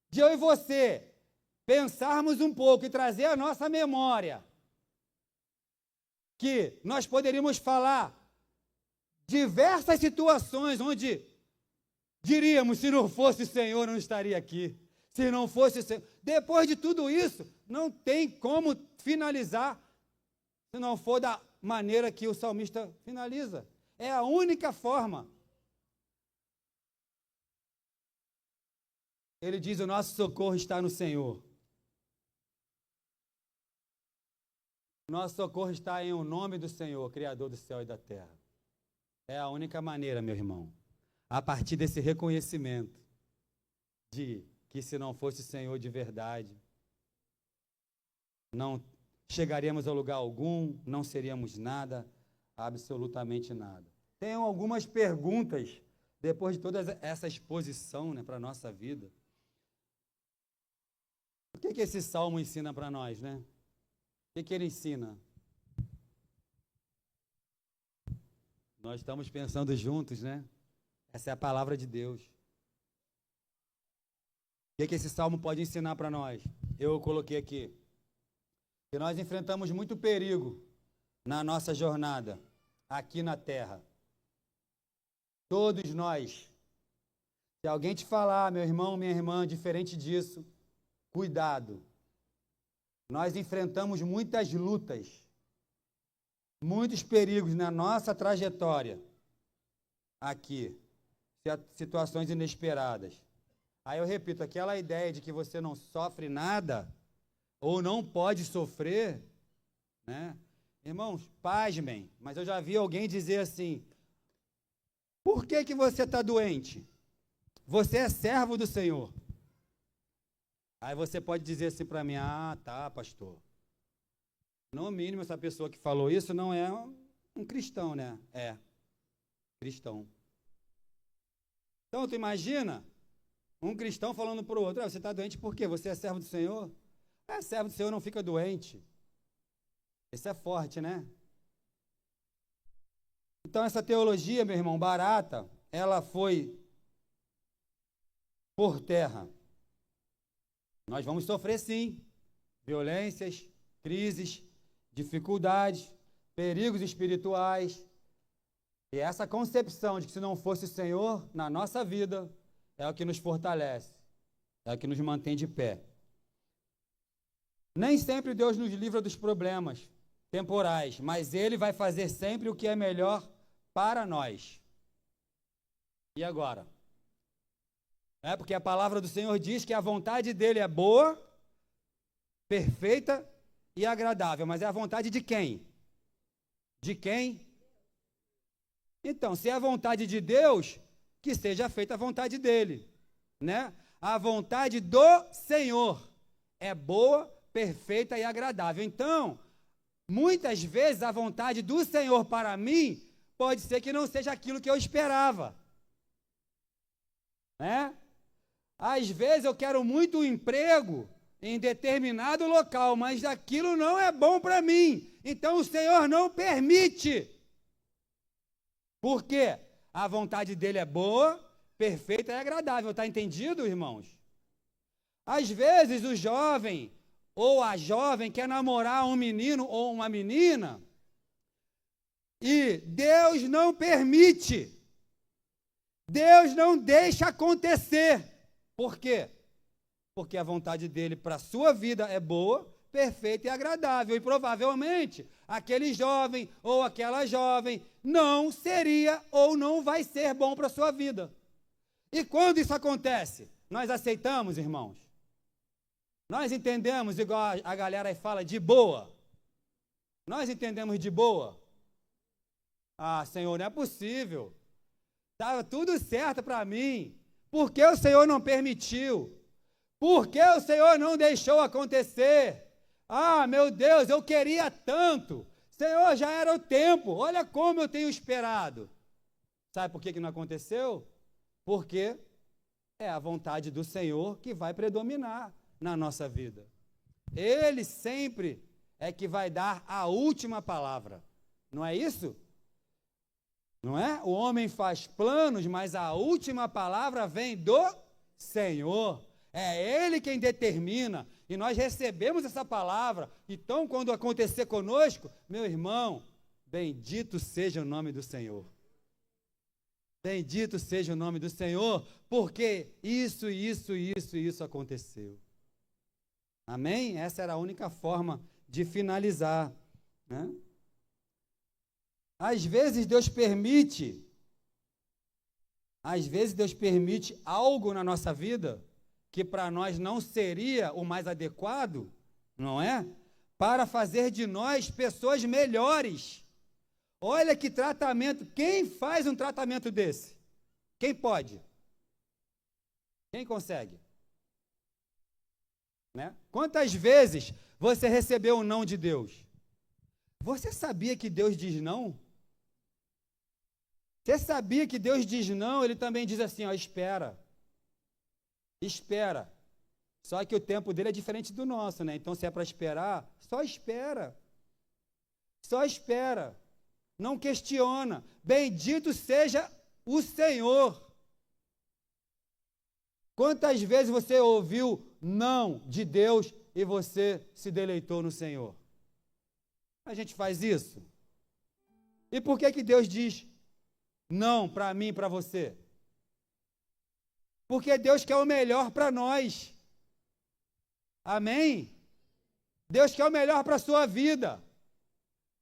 de eu e você pensarmos um pouco e trazer à nossa memória que nós poderíamos falar diversas situações onde diríamos, se não fosse o Senhor, eu não estaria aqui. Se não fosse o Senhor. Depois de tudo isso, não tem como finalizar se não for da maneira que o salmista finaliza. É a única forma. Ele diz, o nosso socorro está no Senhor. Nosso socorro está em o nome do Senhor, Criador do céu e da terra. É a única maneira, meu irmão, a partir desse reconhecimento de que se não fosse o Senhor de verdade, não chegaríamos a lugar algum, não seríamos nada, absolutamente nada. Tenho algumas perguntas, depois de toda essa exposição, né, para a nossa vida. O que esse salmo ensina para nós, né? O que ele ensina? Nós estamos pensando juntos, né? Essa é a palavra de Deus. O que esse salmo pode ensinar para nós? Eu coloquei aqui. Que nós enfrentamos muito perigo na nossa jornada, aqui na terra. Todos nós. Se alguém te falar, meu irmão, minha irmã, diferente disso, cuidado. Nós enfrentamos muitas lutas, muitos perigos na nossa trajetória aqui, situações inesperadas. Aí eu repito, aquela ideia de que você não sofre nada, ou não pode sofrer, né? Irmãos, pasmem, mas eu já vi alguém dizer assim, por que você está doente? Você é servo do Senhor. Aí você pode dizer assim para mim, ah, tá, pastor. No mínimo, essa pessoa que falou isso não é um cristão, né? É, cristão. Então, tu imagina um cristão falando para o outro, você está doente por quê? Você é servo do Senhor? É, servo do Senhor não fica doente. Isso é forte, né? Então, essa teologia, meu irmão, barata, ela foi por terra. Nós vamos sofrer, sim, violências, crises, dificuldades, perigos espirituais. E essa concepção de que se não fosse o Senhor na nossa vida, é o que nos fortalece, é o que nos mantém de pé. Nem sempre Deus nos livra dos problemas temporais, mas Ele vai fazer sempre o que é melhor para nós. E agora? É porque a palavra do Senhor diz que a vontade dele é boa, perfeita e agradável. Mas é a vontade de quem? De quem? Então, se é a vontade de Deus, que seja feita a vontade dele, né? A vontade do Senhor é boa, perfeita e agradável. Então, muitas vezes a vontade do Senhor para mim pode ser que não seja aquilo que eu esperava, né? Às vezes eu quero muito um emprego em determinado local, mas aquilo não é bom para mim. Então o Senhor não permite. Por quê? A vontade dele é boa, perfeita e agradável. Está entendido, irmãos? Às vezes o jovem ou a jovem quer namorar um menino ou uma menina e Deus não permite. Deus não deixa acontecer. Por quê? Porque a vontade dele para a sua vida é boa, perfeita e agradável. E provavelmente aquele jovem ou aquela jovem não seria ou não vai ser bom para a sua vida. E quando isso acontece, nós aceitamos, irmãos? Nós entendemos, igual a galera aí fala, de boa. Nós entendemos de boa. Ah, Senhor, não é possível. Estava tudo certo para mim. Por que o Senhor não permitiu? Por que o Senhor não deixou acontecer? Ah, meu Deus, eu queria tanto. Senhor, já era o tempo, olha como eu tenho esperado. Sabe por que não aconteceu? Porque é a vontade do Senhor que vai predominar na nossa vida. Ele sempre é que vai dar a última palavra. Não é isso? Não é? O homem faz planos, mas a última palavra vem do Senhor. É Ele quem determina. E nós recebemos essa palavra. Então, quando acontecer conosco, meu irmão, bendito seja o nome do Senhor. Bendito seja o nome do Senhor, porque isso aconteceu. Amém? Essa era a única forma de finalizar, né? Às vezes Deus permite algo na nossa vida que para nós não seria o mais adequado, não é? Para fazer de nós pessoas melhores. Olha que tratamento, quem faz um tratamento desse? Quem pode? Quem consegue? Né? Quantas vezes você recebeu um não de Deus? Você sabia que Deus diz não? Você sabia que Deus diz não? Ele também diz assim, ó, espera. Espera. Só que o tempo dele é diferente do nosso, né? Então, se é para esperar, só espera. Só espera. Não questiona. Bendito seja o Senhor. Quantas vezes você ouviu não de Deus e você se deleitou no Senhor? A gente faz isso. E por que Deus diz não para mim e para você? Porque Deus quer o melhor para nós. Amém? Deus quer o melhor para a sua vida.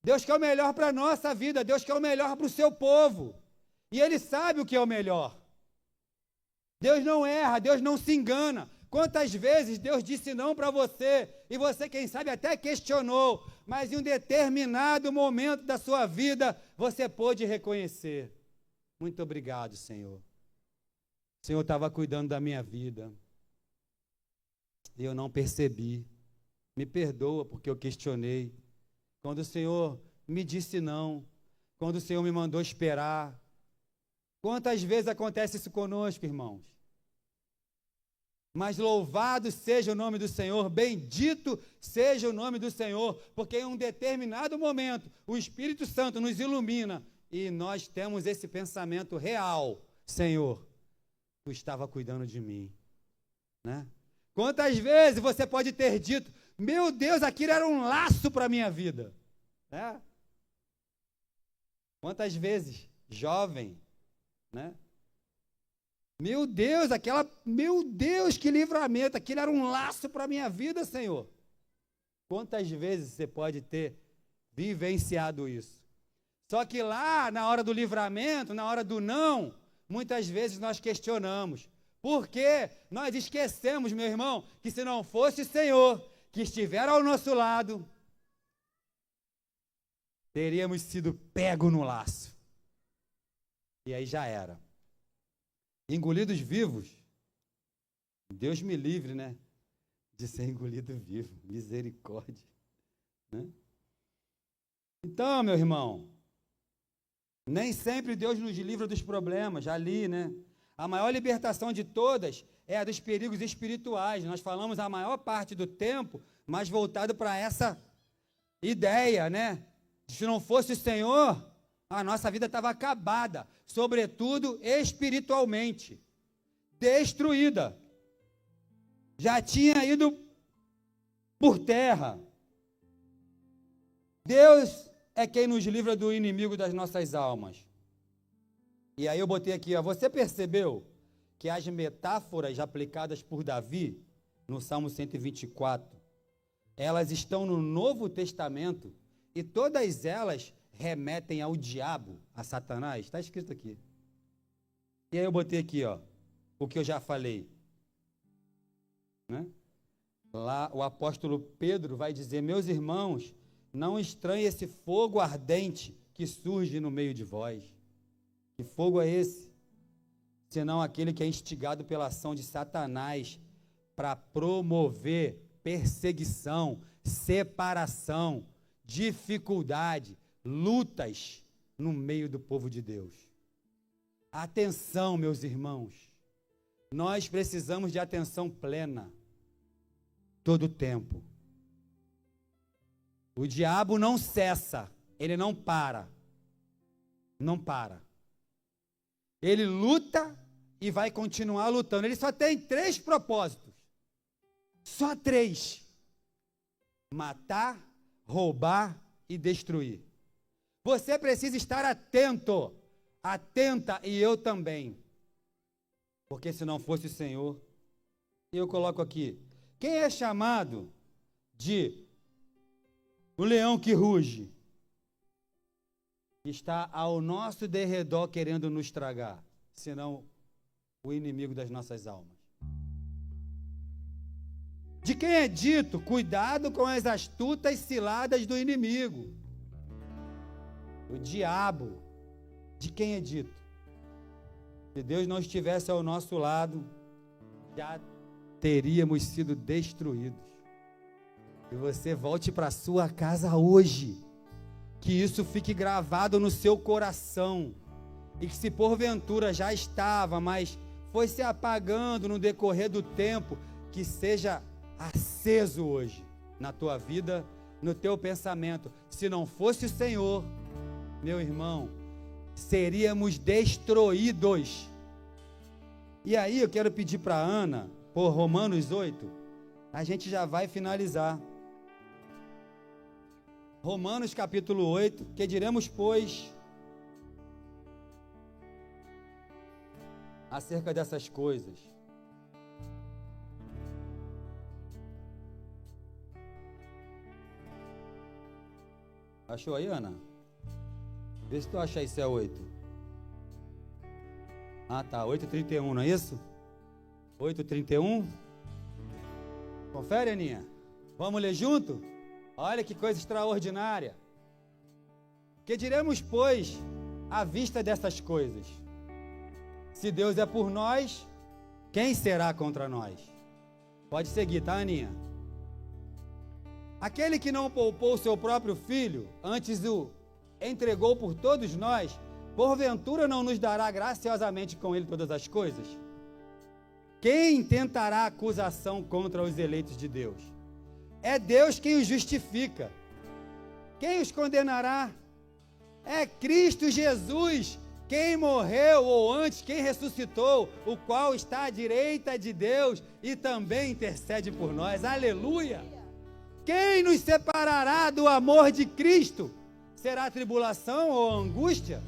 Deus quer o melhor para a nossa vida. Deus quer o melhor para o seu povo. E Ele sabe o que é o melhor. Deus não erra, Deus não se engana. Quantas vezes Deus disse não para você, e você, quem sabe, até questionou, mas em um determinado momento da sua vida, você pôde reconhecer. Muito obrigado, Senhor. O Senhor estava cuidando da minha vida. E eu não percebi. Me perdoa porque eu questionei. Quando o Senhor me disse não, quando o Senhor me mandou esperar. Quantas vezes acontece isso conosco, irmãos? Mas louvado seja o nome do Senhor, bendito seja o nome do Senhor, porque em um determinado momento o Espírito Santo nos ilumina e nós temos esse pensamento real: Senhor, Tu estava cuidando de mim, né? Quantas vezes você pode ter dito, meu Deus, aquilo era um laço para a minha vida, né? Quantas vezes, jovem, né? Meu Deus, que livramento, aquilo era um laço para a minha vida, Senhor. Quantas vezes você pode ter vivenciado isso? Só que lá, na hora do livramento, na hora do não, muitas vezes nós questionamos. Porque nós esquecemos, meu irmão, que se não fosse o Senhor que estiver ao nosso lado, teríamos sido pego no laço. E aí já era. Engolidos vivos, Deus me livre, né, de ser engolido vivo, misericórdia, né? Então, meu irmão, nem sempre Deus nos livra dos problemas, já li, né? A maior libertação de todas é a dos perigos espirituais. Nós falamos a maior parte do tempo, mas voltado para essa ideia, né? Se não fosse o Senhor, a nossa vida estava acabada, sobretudo espiritualmente, destruída. Já tinha ido por terra. Deus é quem nos livra do inimigo das nossas almas. E aí eu botei aqui, ó, você percebeu que as metáforas aplicadas por Davi, no Salmo 124, elas estão no Novo Testamento e todas elas remetem ao diabo, a Satanás? Está escrito aqui. E aí eu botei aqui, ó, o que eu já falei, né? Lá o apóstolo Pedro vai dizer, meus irmãos, não estranhe esse fogo ardente que surge no meio de vós. Que fogo é esse? Senão aquele que é instigado pela ação de Satanás para promover perseguição, separação, dificuldade, lutas no meio do povo de Deus. Atenção, meus irmãos. Nós precisamos de atenção plena todo o tempo. O diabo não cessa, ele não para. Não para. Ele luta e vai continuar lutando. Ele só tem 3 propósitos. Só 3. Matar, roubar e destruir. Você precisa estar atento, atenta, e eu também. Porque se não fosse o Senhor, eu coloco aqui, quem é chamado de o leão que ruge, está ao nosso derredor querendo nos tragar, senão o inimigo das nossas almas. De quem é dito, cuidado com as astutas ciladas do inimigo. O diabo, de quem é dito? Se Deus não estivesse ao nosso lado, já teríamos sido destruídos. E você volte para sua casa hoje, que isso fique gravado no seu coração, e que se porventura já estava, mas foi se apagando no decorrer do tempo, que seja aceso hoje, na tua vida, no teu pensamento. Se não fosse o Senhor, meu irmão, seríamos destruídos. E aí eu quero pedir para a Ana, por Romanos 8, a gente já vai finalizar. Romanos capítulo 8, que diremos, pois, acerca dessas coisas. Achou aí, Ana? Vê se tu acha aí se é 8. Ah, tá, 8:31, não é isso? 8:31. Confere, Aninha. Vamos ler junto? Olha que coisa extraordinária. Que diremos, pois, à vista dessas coisas? Se Deus é por nós, quem será contra nós? Pode seguir, tá, Aninha? Aquele que não poupou seu próprio filho, antes o entregou por todos nós, porventura não nos dará graciosamente com ele todas as coisas? Quem tentará acusação contra os eleitos de Deus? É Deus quem os justifica. Quem os condenará? É Cristo Jesus, quem morreu, ou antes, quem ressuscitou, o qual está à direita de Deus e também intercede por nós. Aleluia! Quem nos separará do amor de Cristo? Será a tribulação ou a angústia?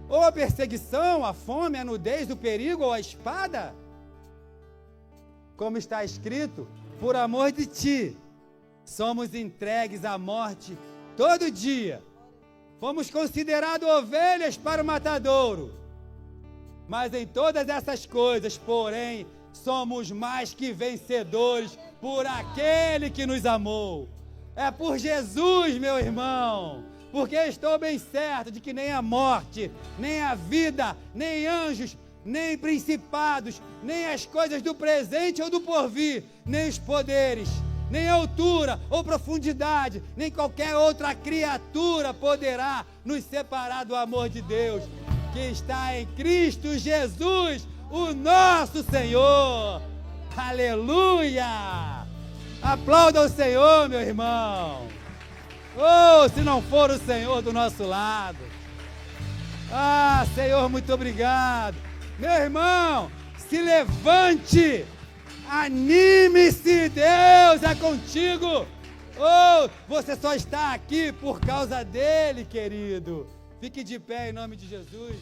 Ou a perseguição, a fome, a nudez, o perigo ou a espada? Como está escrito, por amor de ti, somos entregues à morte todo dia. Fomos considerados ovelhas para o matadouro. Mas em todas essas coisas, porém, somos mais que vencedores por aquele que nos amou. É por Jesus, meu irmão, porque estou bem certo de que nem a morte, nem a vida, nem anjos, nem principados, nem as coisas do presente ou do porvir, nem os poderes, nem altura ou profundidade, nem qualquer outra criatura poderá nos separar do amor de Deus, que está em Cristo Jesus, o nosso Senhor. Aleluia! Aplauda o Senhor, meu irmão. Oh, se não for o Senhor do nosso lado. Ah, Senhor, muito obrigado. Meu irmão, se levante, anime-se, Deus é contigo. Oh, você só está aqui por causa dele, querido. Fique de pé em nome de Jesus.